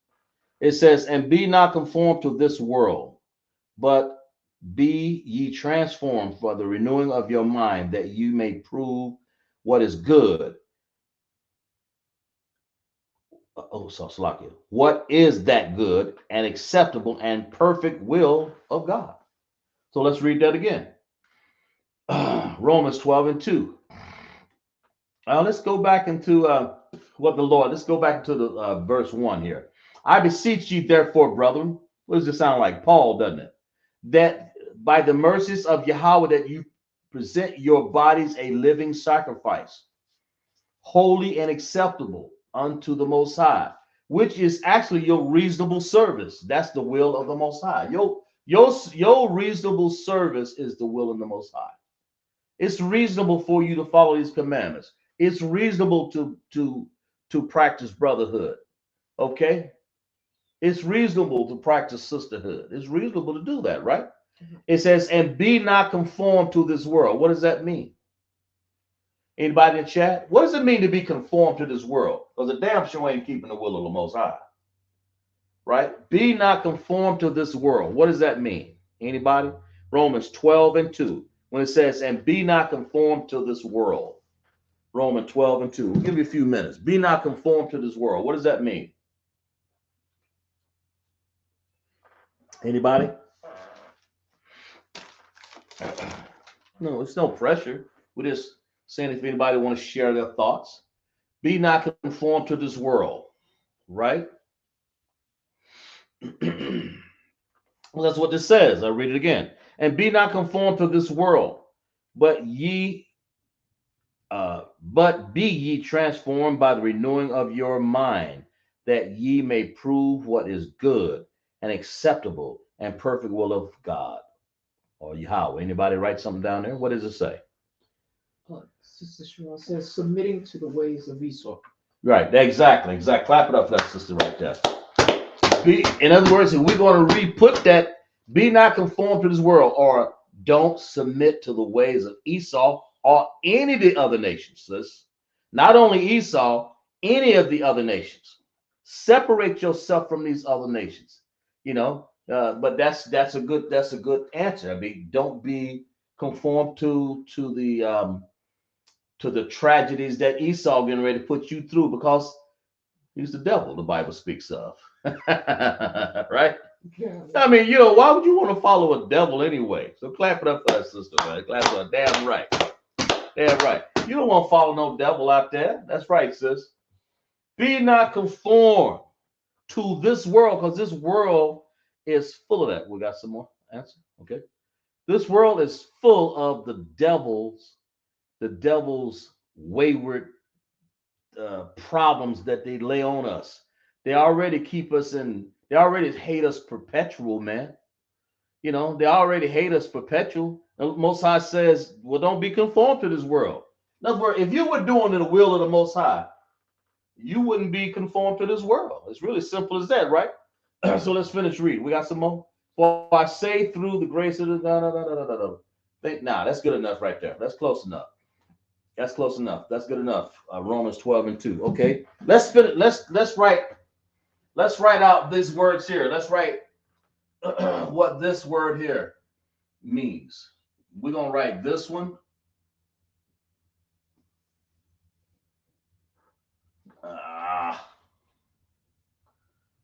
It says, and be not conformed to this world, but be ye transformed for the renewing of your mind, that you may prove what is good. What is that good and acceptable and perfect will of God? So let's read that again. Romans 12 and 2. Let's go back into let's go back to the verse 1 here. I beseech you, therefore, brethren. What does it sound like? Paul, doesn't it? That by the mercies of Yahweh, that you present your bodies a living sacrifice, holy and acceptable unto the Most High, which is actually your reasonable service. That's the will of the Most High. Your reasonable service is the will of the Most High. It's reasonable for you to follow these commandments. It's reasonable to practice brotherhood. Okay? It's reasonable to practice sisterhood. It's reasonable to do that, right? It says, and be not conformed to this world. What does that mean? Anybody in chat? What does it mean to be conformed to this world? Because the damn sure ain't keeping the will of the Most High. Right? Be not conformed to this world. What does that mean? Anybody? Romans 12 and 2. When it says, and be not conformed to this world. Romans 12 and 2. We'll give you a few minutes. Be not conformed to this world. What does that mean? Anybody? No, it's no pressure. We're just saying if anybody want to share their thoughts. Be not conformed to this world, right? Well, that's what this says. I'll read it again. And be not conformed to this world, but be ye transformed by the renewing of your mind, that ye may prove what is good and acceptable and perfect will of God or Yahweh. Anybody write something down there? What does it say? Sister Sharon says, submitting to the ways of Esau. Right, exactly. Clap it up for that sister right there. In other words, if we're going to re-put that Be not conformed to this world, or don't submit to the ways of Esau or any of the other nations. Sis. Not only Esau, any of the other nations. Separate yourself from these other nations. But that's a good answer. I mean, don't be conformed to the tragedies that Esau getting ready to put you through, because he's the devil the Bible speaks of. Right? Yeah. I mean, why would you want to follow a devil anyway? So clap it up for us, sister, man. Clap it up. Damn right. Damn right. You don't want to follow no devil out there. That's right, sis. Be not conformed to this world, because this world is full of that. We got some more answer. Okay. This world is full of the devil's wayward problems that they lay on us. They already keep us in. They already hate us perpetual, man. They already hate us perpetual. The Most High says, well, don't be conformed to this world. In other words, if you were doing the will of the Most High, you wouldn't be conformed to this world. It's really simple as that, right? So let's finish reading. We got some more. For I say through the grace of the that's good enough right there. That's close enough. That's close enough. That's good enough. Romans 12:2. Okay. Let's finish. Let's write out these words here. Let's write what this word here means. We're gonna write this one.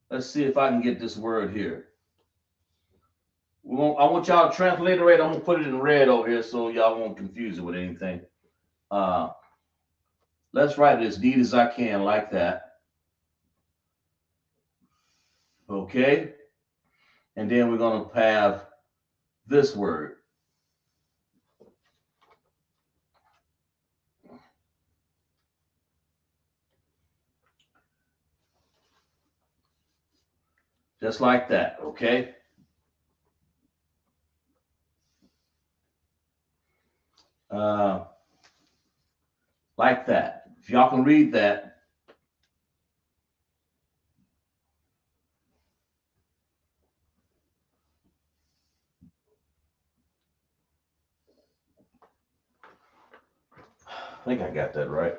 Let's see if I can get this word here. I want y'all to translate it right. I'm gonna put it in red over here so y'all won't confuse it with anything. Uh, let's write it as neat as I can, like that. Okay, and then we're gonna have this word. Just like that, okay? Uh, like that. If y'all can read that. I think I got that right.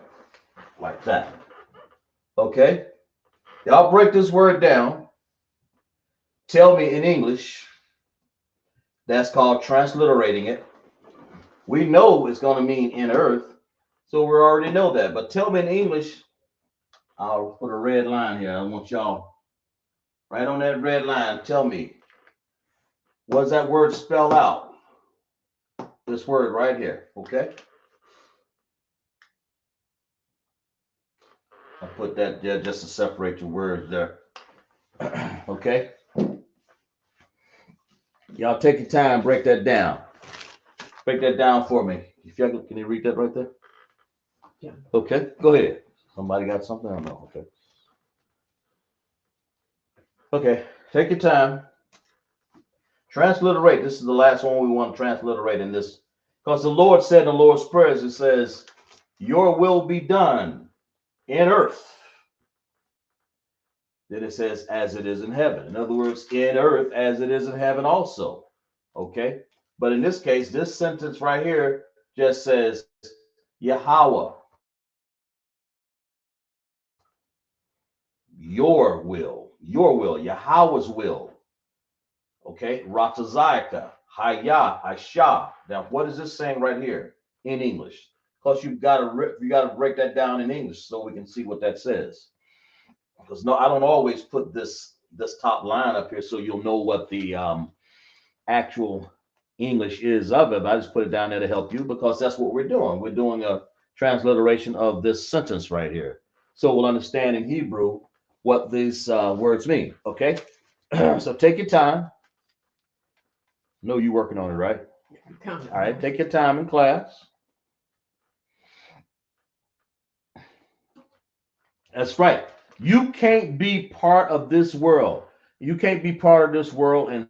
Like that. Okay? Y'all break this word down. Tell me in English. That's called transliterating it. We know it's going to mean in earth, so we already know that. But tell me in English. I'll put a red line here. I want y'all right on that red line. Tell me, what does that word spell out? This word right here, okay? I put that there just to separate the words there. Okay? Y'all take your time, break that down. Break that down for me. If y'all can you read that right there? Yeah. Okay, go ahead. Somebody got something? I don't know. Okay. Okay, take your time. Transliterate. This is the last one we want to transliterate in this. Because the Lord said in the Lord's Prayers, it says, your will be done in earth. Then it says, as it is in heaven. In other words, in earth as it is in heaven also. Okay? But in this case, this sentence right here just says, Yahweh, your will, Yahweh's will. Okay? Ratazayaka, Hayah, Asha. Now, what is this saying right here in English? Because you got to break that down in English so we can see what that says. Because no, I don't always put this top line up here so you'll know what the actual English is of it. I just put it down there to help you because that's what we're doing. We're doing a transliteration of this sentence right here, so we'll understand in Hebrew what these words mean. Okay, so take your time. No, you working on it, right? All right, take your time in class. That's right. You can't be part of this world. You can't be part of this world and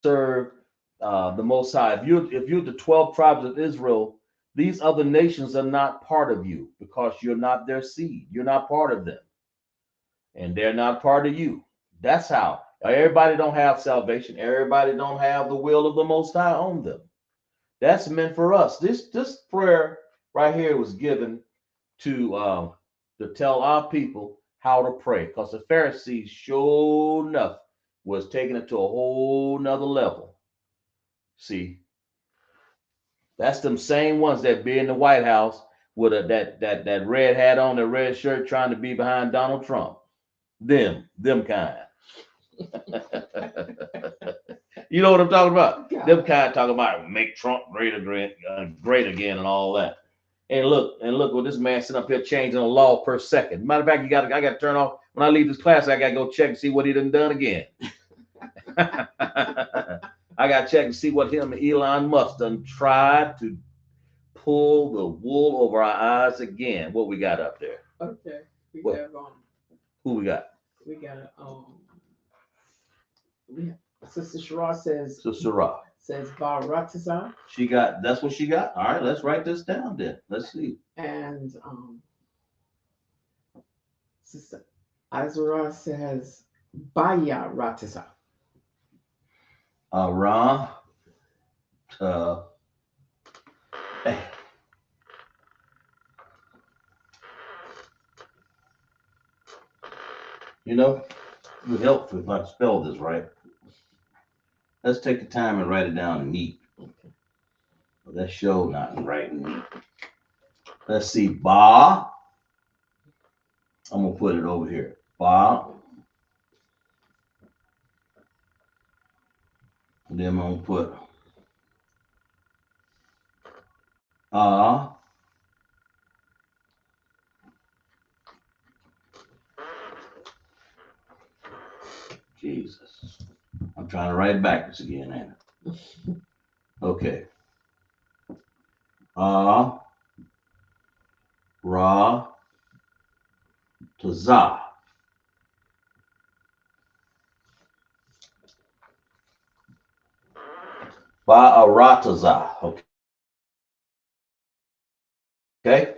serve the Most High. If you're the 12 tribes of Israel, these other nations are not part of you because you're not their seed. You're not part of them, and they're not part of you. That's how Everybody don't have salvation. Everybody don't have the will of the Most High on them. That's meant for us. This prayer right here was given to tell our people how to pray, because the Pharisees, sure enough, was taking it to a whole nother level. See, that's them same ones that be in the White House with that red hat on, the red shirt, trying to be behind Donald Trump. Them kind. You know what I'm talking about? Yeah. Them kind talking about make Trump great again and all that. And look what this man sitting up here changing the law per second. Matter of fact, I got to turn off when I leave this class. I got to go check and see what he done again. I got to check and see what him and Elon Musk done tried to pull the wool over our eyes again. What we got up there? Okay. We What? have Who we got? we got Sister Shara says Sister Ra. says Baratiza, She got, that's what she got. All right, let's write this down then. Let's see. and Sister Azura says Baya Ratiza. Ra. Eh. You know, it would help if I spell this right. Let's take the time and write it down neat. Okay. Well, that show not writing neat. Let's see, Ba. I'm gonna put it over here. Ba. And then I'm gonna put Jesus. I'm trying to write it backwards again, Anna. Okay. Ra to Za. Ba-a-ra-ta-za. Okay.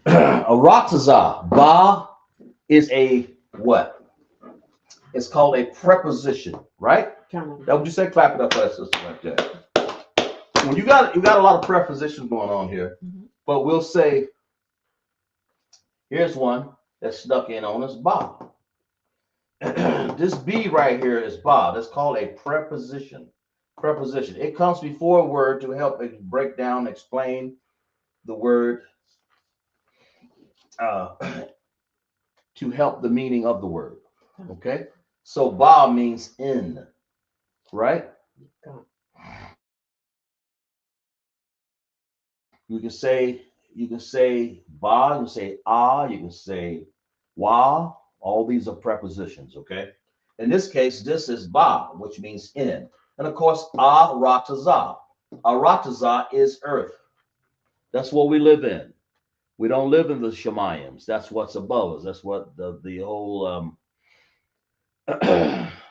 Arataza. Ba is a what? It's called a preposition, right? That would you say? Clap it up for that sister right there. When you got a lot of prepositions going on here, but we'll say, here's one that snuck in on us, ba. This B right here is ba. That's called a preposition. Preposition. It comes before a word to help break down, explain the word, to help the meaning of the word. Okay. So ba means in, right? You can say ba, you can say you can say wa. All these are prepositions, okay? In this case, this is ba, which means in. And of course, arataza. Arataza is earth. That's what we live in. We don't live in the Shemayims. That's what's above us. That's what the whole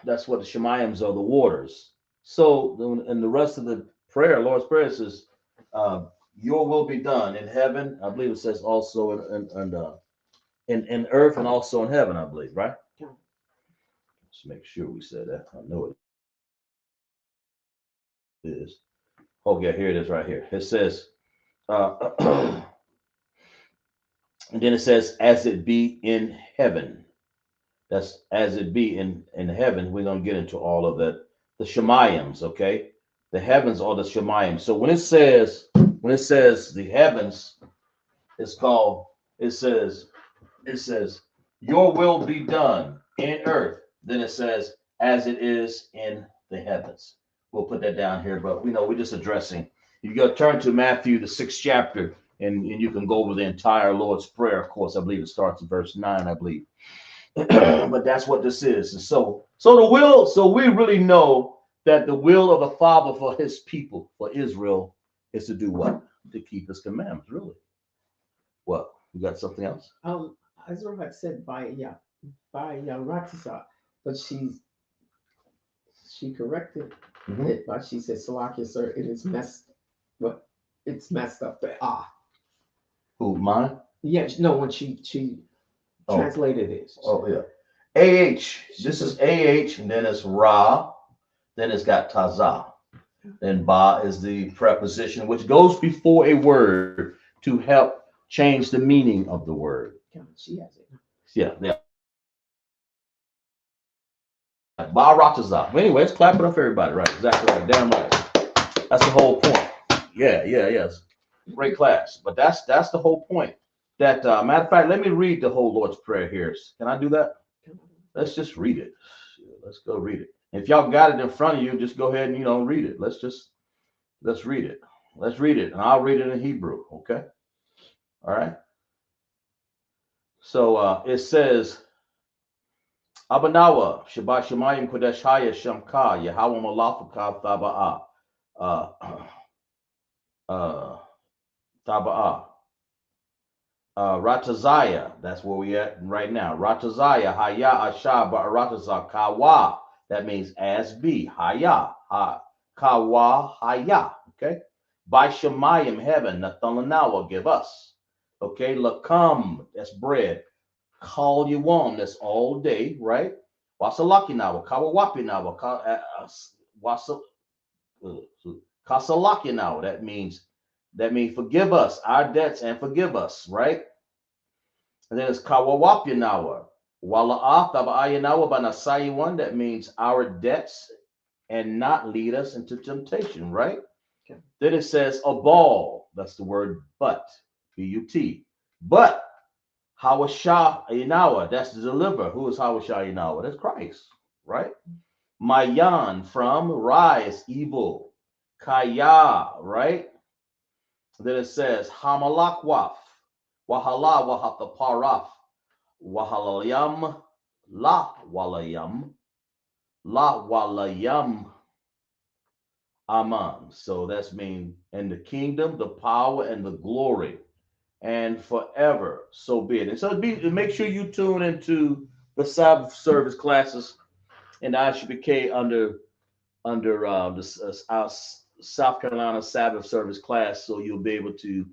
that's what the Shemayims are, the waters. So in the rest of the prayer, Lord's Prayer says, your will be done in heaven. I believe it says also in earth and also in heaven, I believe, right? Let's make sure we said that. I know it is. Okay, here it is right here. It says, and then it says, as it be in heaven. That's as it be in heaven. We're going to get into all of that. The Shemayims, okay? The heavens are the Shemayims. So when it says the heavens, it's called, it says, your will be done in earth. Then it says, as it is in the heavens. We'll put that down here, but we're just addressing. You got to turn to Matthew, the 6th chapter, and you can go over the entire Lord's Prayer. Of course, I believe it starts in verse 9, I believe. But that's what this is. And so we really know that the will of the Father for his people, for Israel, is to do what? To keep his commandments, really. What? You got something else? Azra had said by Ratisa, but she corrected it, but she said, Salakia, sir, it is it's messed up. Who, mine? Yeah, no, when she translated it. Oh, yeah. AH. This is AH, and then it's Ra. Then it's got Taza. Then Ba is the preposition which goes before a word to help change the meaning of the word. She has it. Yeah. Ba Rataza. Anyway, let's clap it up for everybody. Right. Exactly right. Damn right. That's the whole point. Yes. Great class. But that's the whole point. That matter of fact, let me read the whole Lord's Prayer here. Can I do that? Let's just read it. Let's go read it. If y'all got it in front of you, just go ahead and read it. Let's read it. Let's read it, and I'll read it in Hebrew. Okay. All right. So it says, Abanawa Shabbat Shemayim Kodesh Haya Shamka Yahweh Malafaka Thaba'a uh, uh, Thaba'a Ratazaya. That's where we at right now. Ratazaya Haya Asha Ba'arataza Kawa. That means as be Haya Kawa Haya. Okay. By Shemayim heaven Nathalanawa give us. Okay. Lakam. That's bread. Call you on. That's all day, right? Wasalaki nawa, kawawapi nawa, wasa, kasalaki nawa. That means forgive us our debts and forgive us, right? And then it's kawawapi nawa, wala nawa banasayi one. That means our debts and not lead us into temptation, right? Okay. Then it says a ball. That's the word but, B-U-T. But Hawashah Inawa, that's the deliverer. Who is Hawashah Inawa? That's Christ, right? Mayan from rise, evil. Kaya, right? Then it says Hamalakwaf, Wahala Wahataparaf, Wahalayam, La Walayam Aman. So that's mean in the kingdom, the power, and the glory and forever, so be it. And so make sure you tune into the Sabbath service classes in the ISUPK under our South Carolina Sabbath service class, so you'll be able to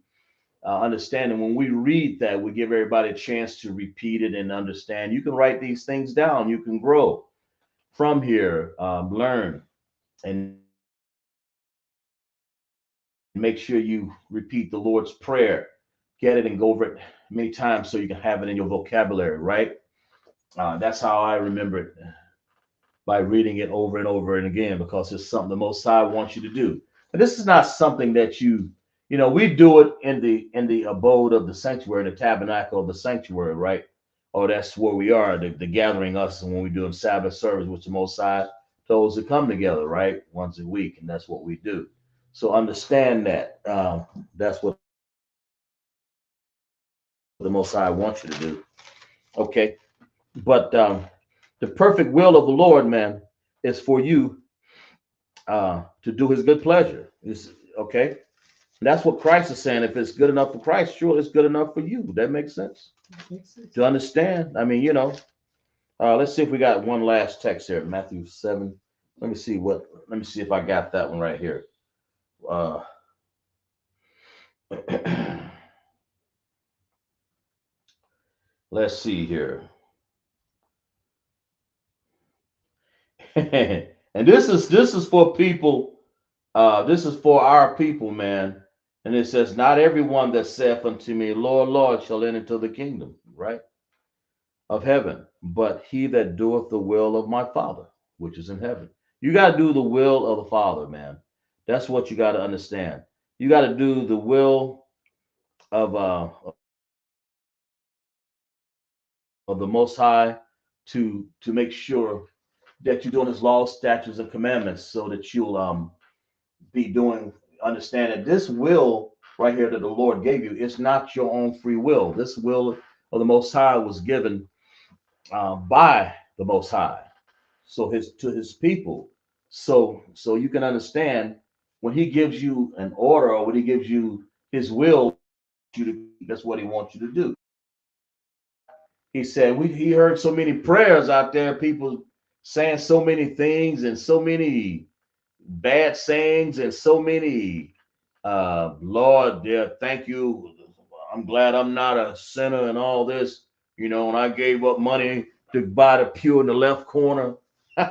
understand. And when we read that, we give everybody a chance to repeat it and understand. You can write these things down. You can grow from here, learn, and make sure you repeat the Lord's Prayer. Get it and go over it many times so you can have it in your vocabulary, right? That's how I remember it, by reading it over and over and again, because it's something the Most High wants you to do. And this is not something that we do it in the abode of the sanctuary, the tabernacle of the sanctuary, right? Or that's where we are, the gathering us, and when we do a Sabbath service, which the Most High told us to come together, right, once a week, and that's what we do. So understand that that's what the Most High wants you to do. Okay, but the perfect will of the Lord, man, is for you to do His good pleasure. Okay. And that's what Christ is saying. If it's good enough for Christ, sure, it's good enough for you. That makes sense. To understand. I mean, let's see if we got one last text here, Matthew 7. Let me see if I got that one right here. Let's see here. And this is for people. This is for our people, man. And it says, "Not everyone that saith unto me, Lord, Lord, shall enter into the kingdom, right, of heaven, but he that doeth the will of my Father, which is in heaven." You got to do the will of the Father, man. That's what you got to understand. You got to do the will of the Most High to make sure that you're doing His laws, statutes, and commandments, so that you'll be doing. Understand that this will right here that the Lord gave you, it's not your own free will. This will of the Most High was given by the Most High, so to His people. So you can understand, when He gives you an order, or when He gives you His will, that's what He wants you to do. He said He heard so many prayers out there, people saying so many things, and so many bad sayings, and so many Lord, dear, thank you. I'm glad I'm not a sinner and all this, and I gave up money by the pew in the left corner. You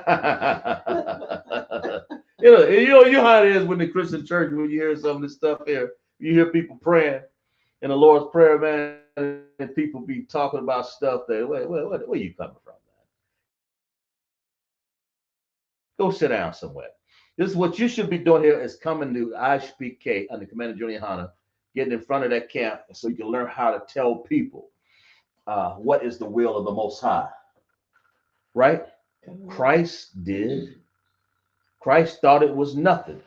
know how it is when the Christian church, when you hear some of this stuff here, you hear people praying in the Lord's Prayer, man, and people be talking about stuff that, where you coming from, man? Go sit down somewhere. This is what you should be doing here is coming to ISUPK under Commander Junior Yahanna, getting in front of that camp so you can learn how to tell people what is the will of the Most High, right? Christ did. Christ thought it was nothing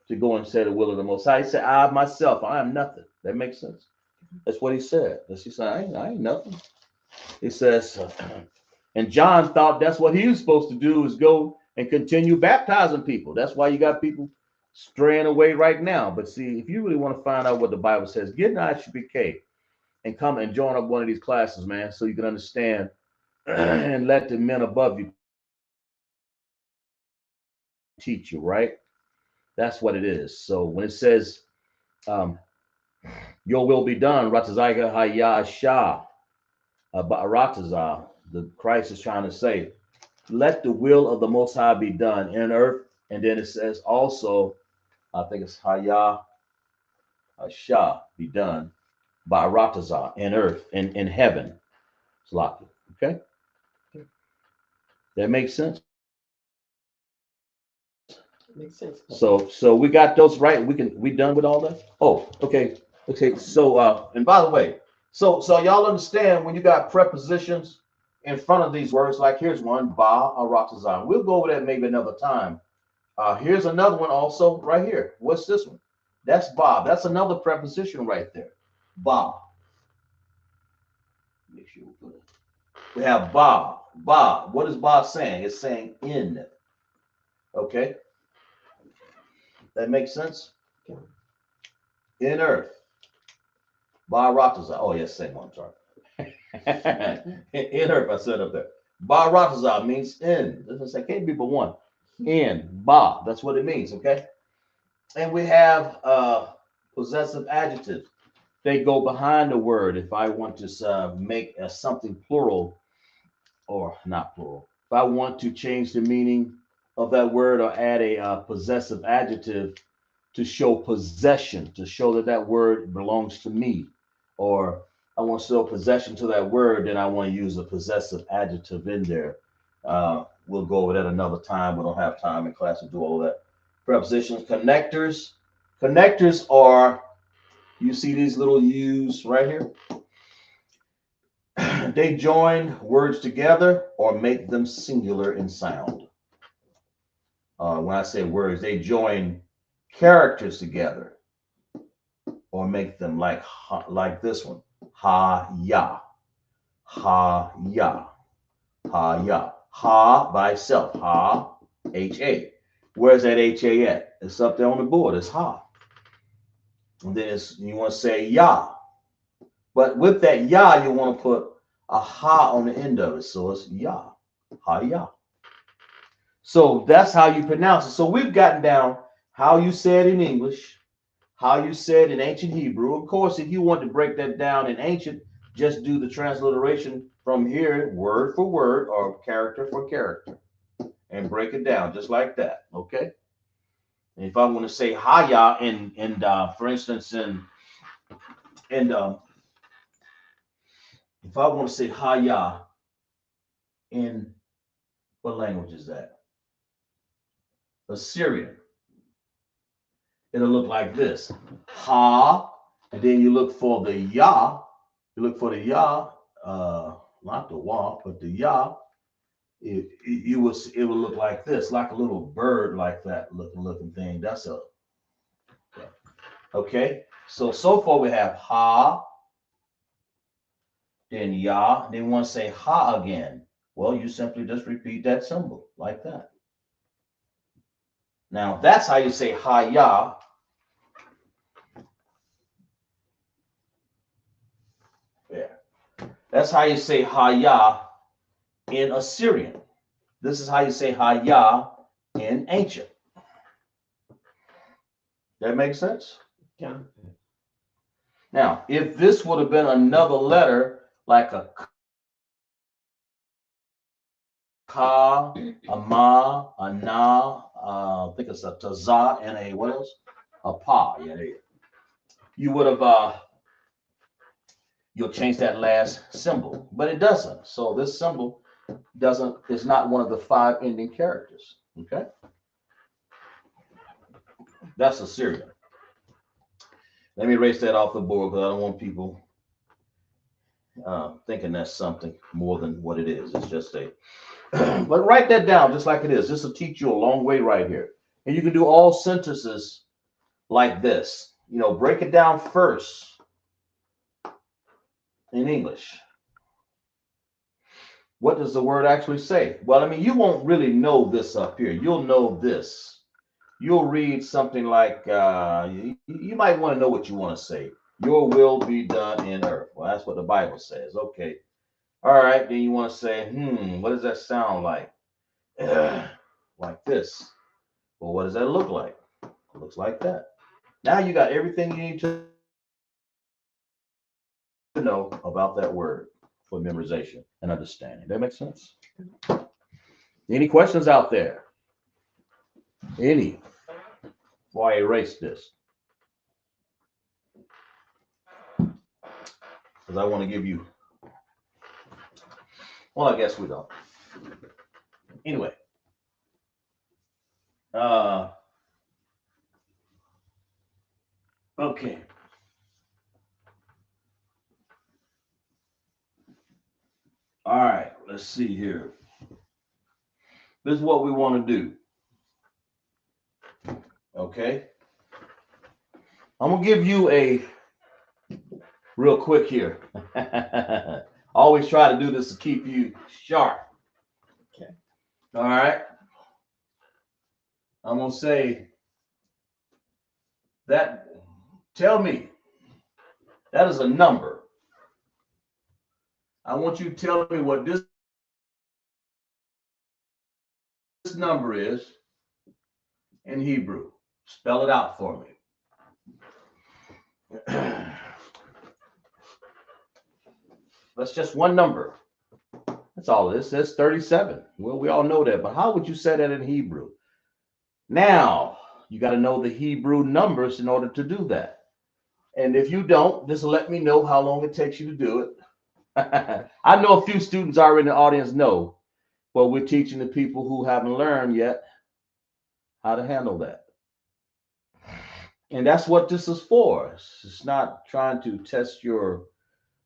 to go and say the will of the Most High. He said, I myself, I am nothing. That makes sense. That's what he said. He said, I ain't nothing. He says, and John thought that's what he was supposed to do is go and continue baptizing people. That's why you got people straying away right now. But see, if you really want to find out what the Bible says, get an ISUPK and come and join up one of these classes, man, so you can understand and let the men above you teach you, right? That's what it is. So when it says, your will be done, Ratazaiga Haya Shah, Ratazah, the Christ is trying to say, let the will of the Most High be done in earth. And then it says also, I think it's Haya Shah be done by Ratazah in earth, in heaven. Okay? That makes sense. Makes sense. So we got those right. We done with all that? Oh, okay. Okay. So and by the way, so y'all understand when you got prepositions in front of these words, like here's one, ba aratazan. We'll go over that maybe another time. Here's another one also right here. What's this one? That's ba. That's another preposition right there. Ba. Make sure we put it. We have ba. Ba. What is ba saying? It's saying in. Okay. That makes sense? In earth. Ba-Rataza. Oh, yes, same one. Sorry. In earth, I said up there. Ba-Rataza means in. It can't be but one. In. Ba. That's what it means, okay? And we have possessive adjectives. They go behind the word. If I want to make something plural or not plural, if I want to change the meaning of that word or add a possessive adjective, to show possession, to show that that word belongs to me, or I want to show possession to that word, then I want to use a possessive adjective in there. We'll go over that another time. We don't have time in class to do all that. Prepositions, connectors. Connectors are, you see these little U's right here? They join words together or make them singular in sound. When I say words, they join characters together or make them like this one. Ha ya. Ha ya. Ha ya. Ha by itself. Ha. H-A. Where's that H-A at? It's up there on the board. It's ha. And then you want to say ya. But with that ya, you want to put a ha on the end of it. So it's ya. Ha ya. So that's how you pronounce it. So we've gotten down how you say it in English, how you said in ancient Hebrew. Of course, if you want to break that down in ancient, just do the transliteration from here, word for word or character for character, and break it down just like that. Okay. And if I want to say Haya for instance, if I want to say Haya in what language is that? Assyrian. It'll look like this. Ha, and then you look for the ya. You look for the ya, not the wa, but the ya. It will look like this, like a little bird, like that looking thing. That's a okay. So far we have ha, then ya. Then we want to say ha again. Well, you simply just repeat that symbol like that. Now that's how you say ha ya. Yeah, that's how you say ha ya in Assyrian. This is how you say ha ya in ancient. That makes sense? Yeah. Now, if this would have been another letter, like a ka, a ma, a na, I think it's a taza, and a what else? A pa. Yeah, there you would have you'll change that last symbol, but it doesn't. So this symbol doesn't is not one of the five ending characters. Okay, that's Assyrian. Let me erase that off the board because I don't want people thinking that's something more than what it is. It's just a. But write that down just like it is. This will teach you a long way right here, and you can do all sentences like this. You know, break it down first in English. What does the word actually say? Well, I mean, you won't really know this up here. You'll know this. You'll read something like, you might want to know what you want to say. Your will be done in earth. Well, that's what the Bible says. Okay. All right. Then you want to say, what does that sound like? Like this. Well, what does that look like? It looks like that. Now you got everything you need to know about that word for memorization and understanding. That makes sense? Any questions out there? Any? Before I erase this, because I want to give you. Well, I guess we don't. Anyway, okay. All right. Let's see here. This is what we want to do. Okay. I'm gonna give you a real quick here. Always try to do this to keep you sharp. Okay. All right. I'm gonna say that. Tell me that is a number. I want you to tell me what this number is in Hebrew. Spell it out for me. That's just one number. That's all it is. That's 37. Well, we all know that, but how would you say that in Hebrew? Now, you got to know the Hebrew numbers in order to do that. And if you don't, just let me know how long it takes you to do it. I know a few students already in the audience know, but we're teaching the people who haven't learned yet how to handle that. And that's what this is for. It's not trying to test your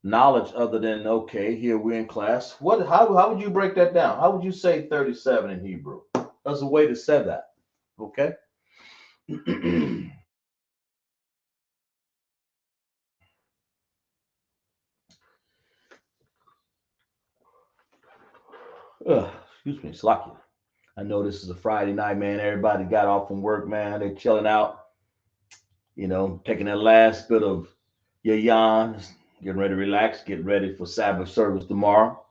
knowledge other than, okay, here we're in class. How would you break that down? How would you say 37 in Hebrew? There's a way to say that. Okay. Excuse me, Slakia. I know this is a Friday night, man. Everybody got off from work, man. They're chilling out, taking that last bit of your yawn, getting ready to relax, getting ready for Sabbath service tomorrow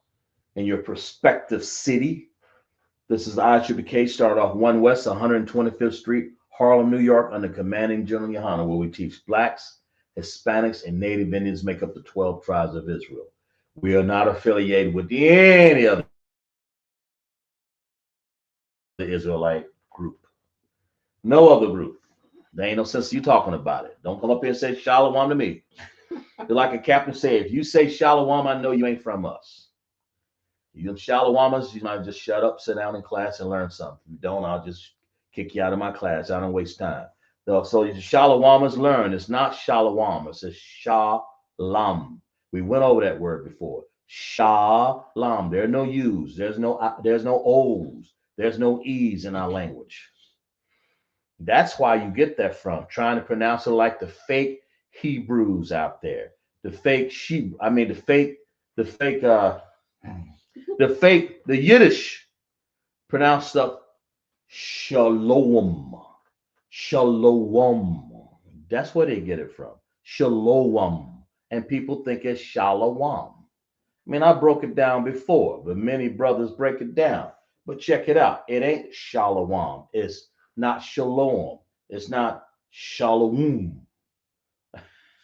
in your prospective city. This is ISUPK, started off 1 West 125th Street, Harlem, New York, under commanding General Yahanna, where we teach blacks, Hispanics, and Native Indians make up the 12 tribes of Israel. We are not affiliated with any other Israelite group. No other group. There ain't no sense you talking about it. Don't come up here and say shalom to me. Like a captain said, if you say shalom, I know you ain't from us. You them shalawamas, you might just shut up, sit down in class, and learn something. If you don't, I'll just kick you out of my class. I don't waste time. So you shalawamas learn. It's not shalawamas. It's shalom. We went over that word before. Shalom. There are no U's. There's no O's. There's no E's in our language. That's why you get that from trying to pronounce it like the fake Hebrews out there, the fake sheep. I mean, the fake the Yiddish pronounce stuff shalom, shalom. That's where they get it from, shalom, and people think it's shalom. I mean, I broke it down before, but many brothers break it down. But check it out, it ain't shalom. It's not shalom. It's not shalom.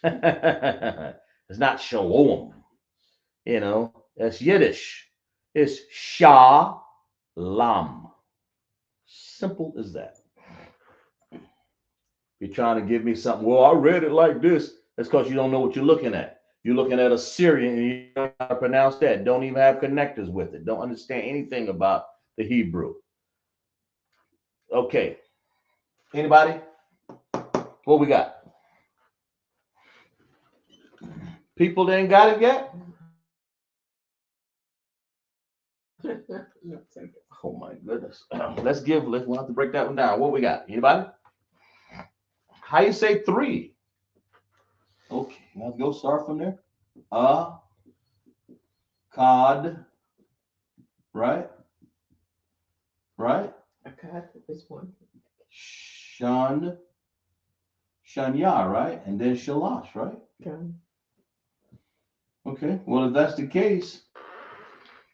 It's not shalom. It's Yiddish. It's Shah. lam. Simple as that. You're trying to give me something. Well, I read it like this. That's because you don't know what you're looking at. You're looking at Assyrian and you don't know how to pronounce that. Don't even have connectors with it. Don't understand anything about the Hebrew. Okay. Anybody? What we got? People that ain't got it yet? No, take it. Oh my goodness. We'll have to break that one down. What we got? Anybody? How you say three? Okay, let's go start from there. Cod, right? Right? Okay, this one. Shanya, right? And then Shalash, right? Okay. Okay, well, if that's the case,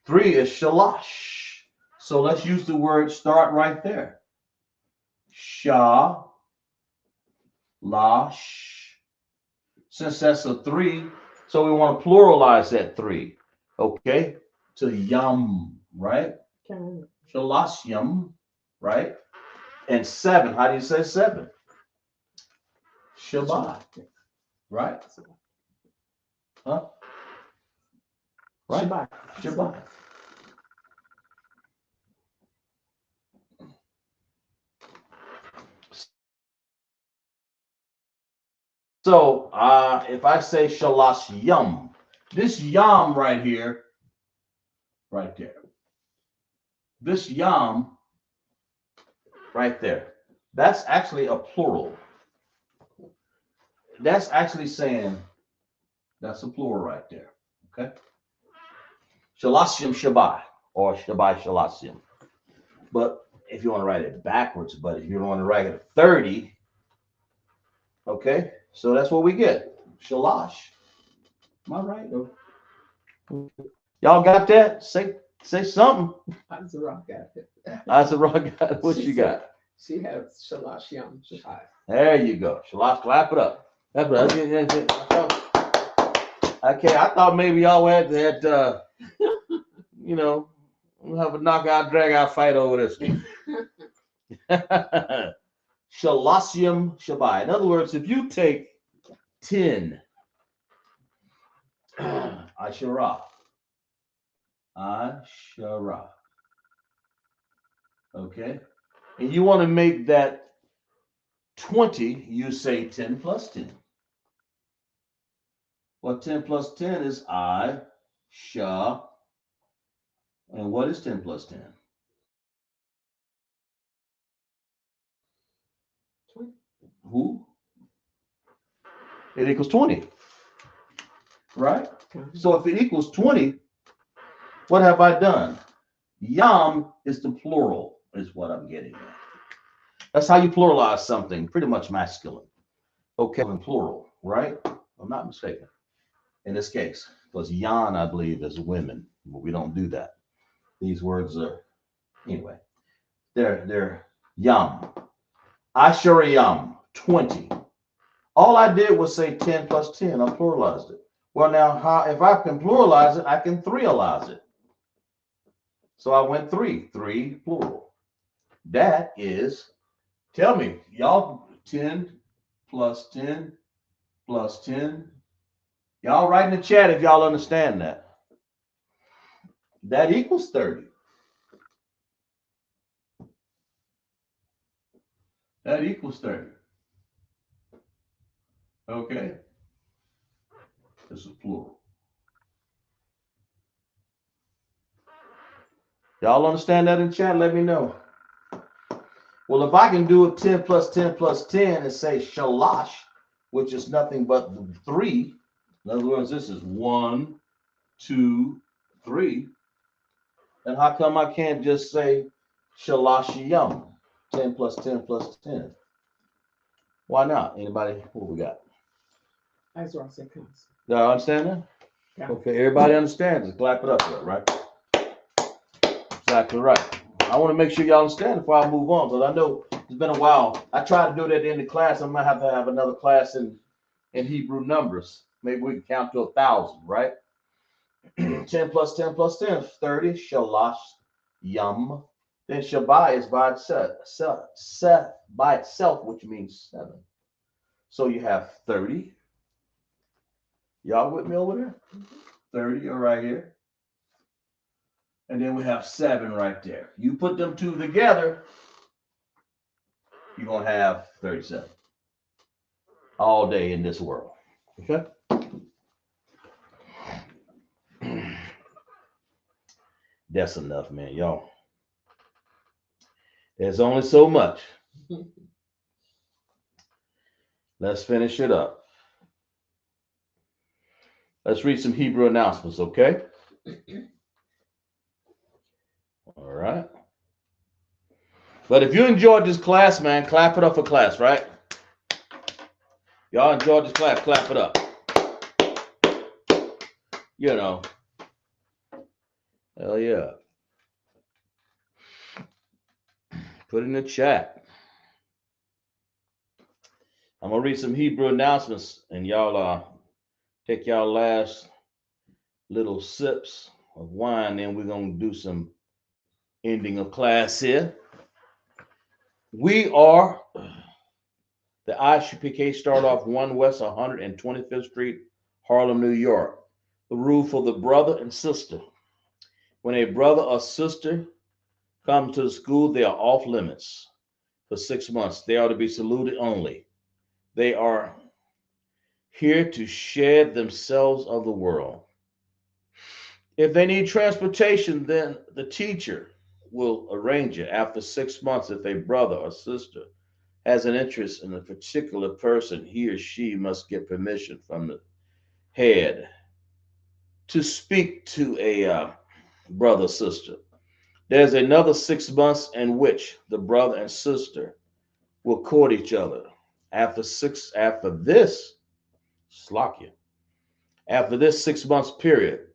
three is Shalash. So let's use the word start right there. Shah, Lash. Since that's a three, so we want to pluralize that three. Okay? To yum, right? Okay. Shalasyum, right? And seven, how do you say seven? Shabbat, right? Huh? Right? Shabbat. Shabbat. So if I say shalash yum, this yum right here, right there, this yum right there, that's actually a plural. That's actually saying that's a plural right there. Okay? Shalashim Shabbai or Shabbai Shalashim. But if you want to write it backwards, but if you want to write it 30, okay, so that's what we get. Shalash. Am I right? Y'all got that? Say something. Azara got it. That's the wrong guy. What She you said- got? She has Shalash Yam Shabbat. There you go. Shalash, clap it up. That's what I thought maybe y'all had we'll have a knockout, drag out fight over this. Shalasium Shabai. In other words, if you take 10, Asherah. Okay. And you want to make that 20, you say 10 plus 10. Well, 10 plus 10 is I, Shah. And what is 10 plus 10? 20. Who? It equals 20. Right? Okay. So if it equals 20, what have I done? Yam is the plural, is what I'm getting at. That's how you pluralize something, pretty much masculine. Okay, in plural, right? I'm not mistaken. In this case, because yan, I believe, is women. But we don't do that. These words are, anyway, they're yam. Ashura yam, 20. All I did was say 10 plus 10. I pluralized it. Well, now, if I can pluralize it, I can threealize it. So I went three plural. That is, tell me, y'all, 10 plus 10 plus 10. Y'all write in the chat if y'all understand that. That equals 30. That equals 30. Okay. This is plural. Y'all understand that in chat? Let me know. Well, if I can do it 10 plus 10 plus 10 and say shalash, which is nothing but 3. In other words, this is 1, 2, 3. Then how come I can't just say shalashiyam, 10 plus 10 plus 10? Why not? Anybody? What we got? Azara said comes. Y'all understand that? Yeah. Okay, everybody understands it. Clap it up there, right? Exactly right. I want to make sure y'all understand before I move on, because I know it's been a while. I tried to do it at the end of class. I might have to have another class in Hebrew numbers. Maybe we can count to 1,000, right? 10 plus 10 plus 10 is 30. Shalash yum Then Shabbat is by itself, which means 7. So you have 30. Y'all with me over there? 30 are right here. And then we have 7 right there. You put them two together, you're going to have 37 all day in this world. Okay? That's enough, man. Y'all. There's only so much. Let's finish it up. Let's read some Hebrew announcements, okay? All right. But if you enjoyed this class, man, clap it up for class, right? Y'all enjoyed this class, clap it up. You know. Hell yeah. Put it in the chat. I'm going to read some Hebrew announcements, and y'all take y'all last little sips of wine, then we're going to do some ending of class here. We are the ISUPK, start off 1 West 125th Street, Harlem, New York. The rule for the brother and sister. When a brother or sister comes to the school, they are off limits for 6 months. They are to be saluted only. They are here to shed themselves of the world. If they need transportation, then the teacher will arrange it. After 6 months, if a brother or sister has an interest in a particular person, he or she must get permission from the head to speak to a brother or sister. There's another 6 months in which the brother and sister will court each other. After this 6 months period,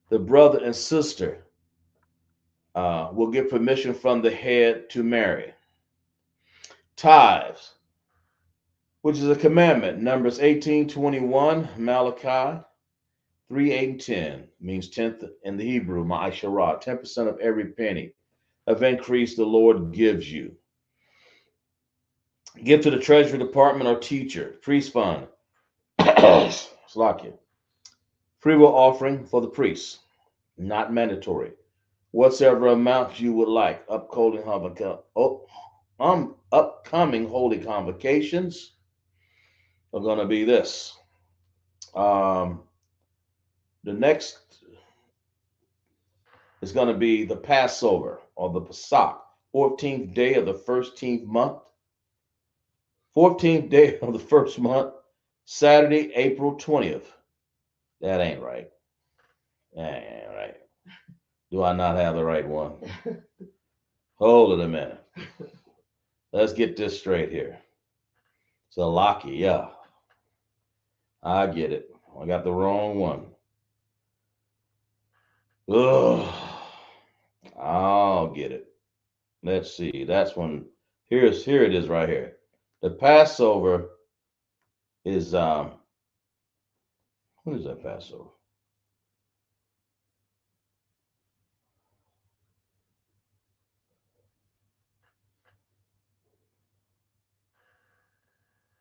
the brother and sister will get permission from the head to marry. Tithes, which is a commandment, Numbers 18:21, Malachi 3, 8, and 10, means 10th in the Hebrew, ma'asharah, 10% of every penny of increase the Lord gives you. Give to the treasury department or teacher, priest fund, Slakia. Free will offering for the priests, not mandatory. Whatsoever amount you would like, upcoming holy convocations are going to be this. The next is going to be the Passover or the Pesach, 14th day of the 15th month. 14th day of the first month, Saturday, April 20th. That ain't right. That ain't right. Do I not have the right one? Hold it a minute. Let's get this straight here. So Lucky, yeah. I get it. I got the wrong one. Ugh. I'll get it. Let's see. That's one. Here it is right here. The Passover is what is that Passover?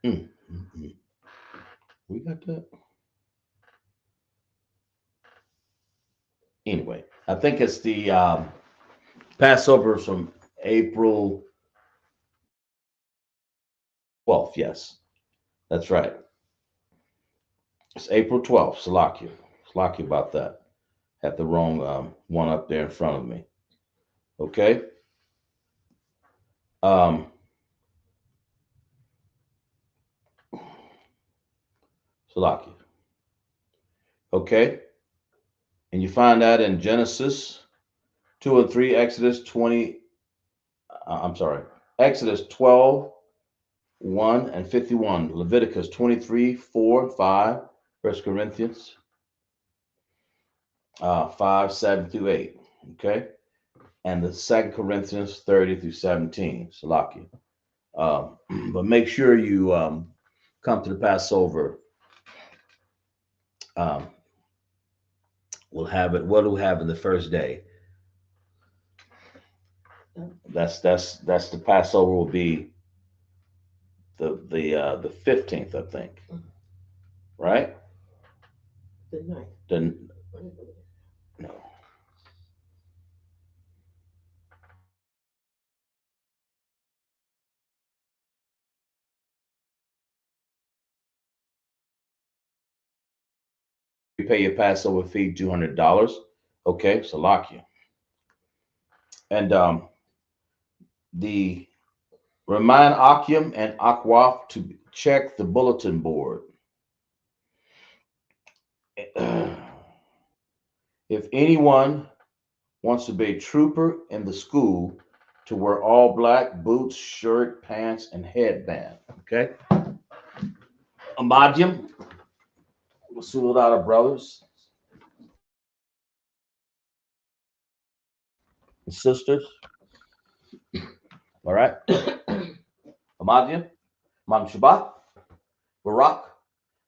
Mm-hmm. We got that. Anyway, I think it's the Passover from April 12th. Yes, that's right. It's April 12th. Salakia. Salakia about that. Had the wrong one up there in front of me. Okay. Salakia. Okay. And you find that in Genesis 2 and 3, Exodus 20. Exodus 12, 1 and 51, Leviticus 23, 4 and 5, 1 Corinthians 5, 7 through 8. Okay. And the 2 Corinthians 30 through 17, Salakia. But make sure you come to the Passover. We'll have it. What do we have in the first day? That's the Passover will be the 15th, I think. Right? The night. The no. You pay your Passover fee $200. Okay, so lock you. And the remind Akim and Akwaf to check the bulletin board. If anyone wants to be a trooper in the school, to wear all black boots, shirt, pants, and headband. Okay. Amadim, Suladata brothers and sisters. All right. Amadim, Mam Shabbat, Barak,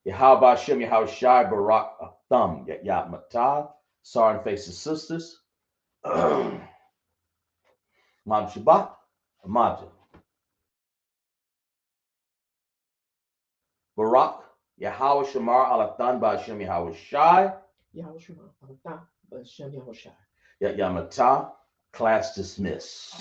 Yahweh Hashem, Yahweh Shai, Barak Thumb, Yat Matah, Sarin Faces Sisters. Mam Shabbat, Amadim, Barak, Yahweh Shamar, Alathan, Hashem, Yahweh Shai, Yahushua, Alta, Bashem Yahushua. Yat Yamatah, class dismissed.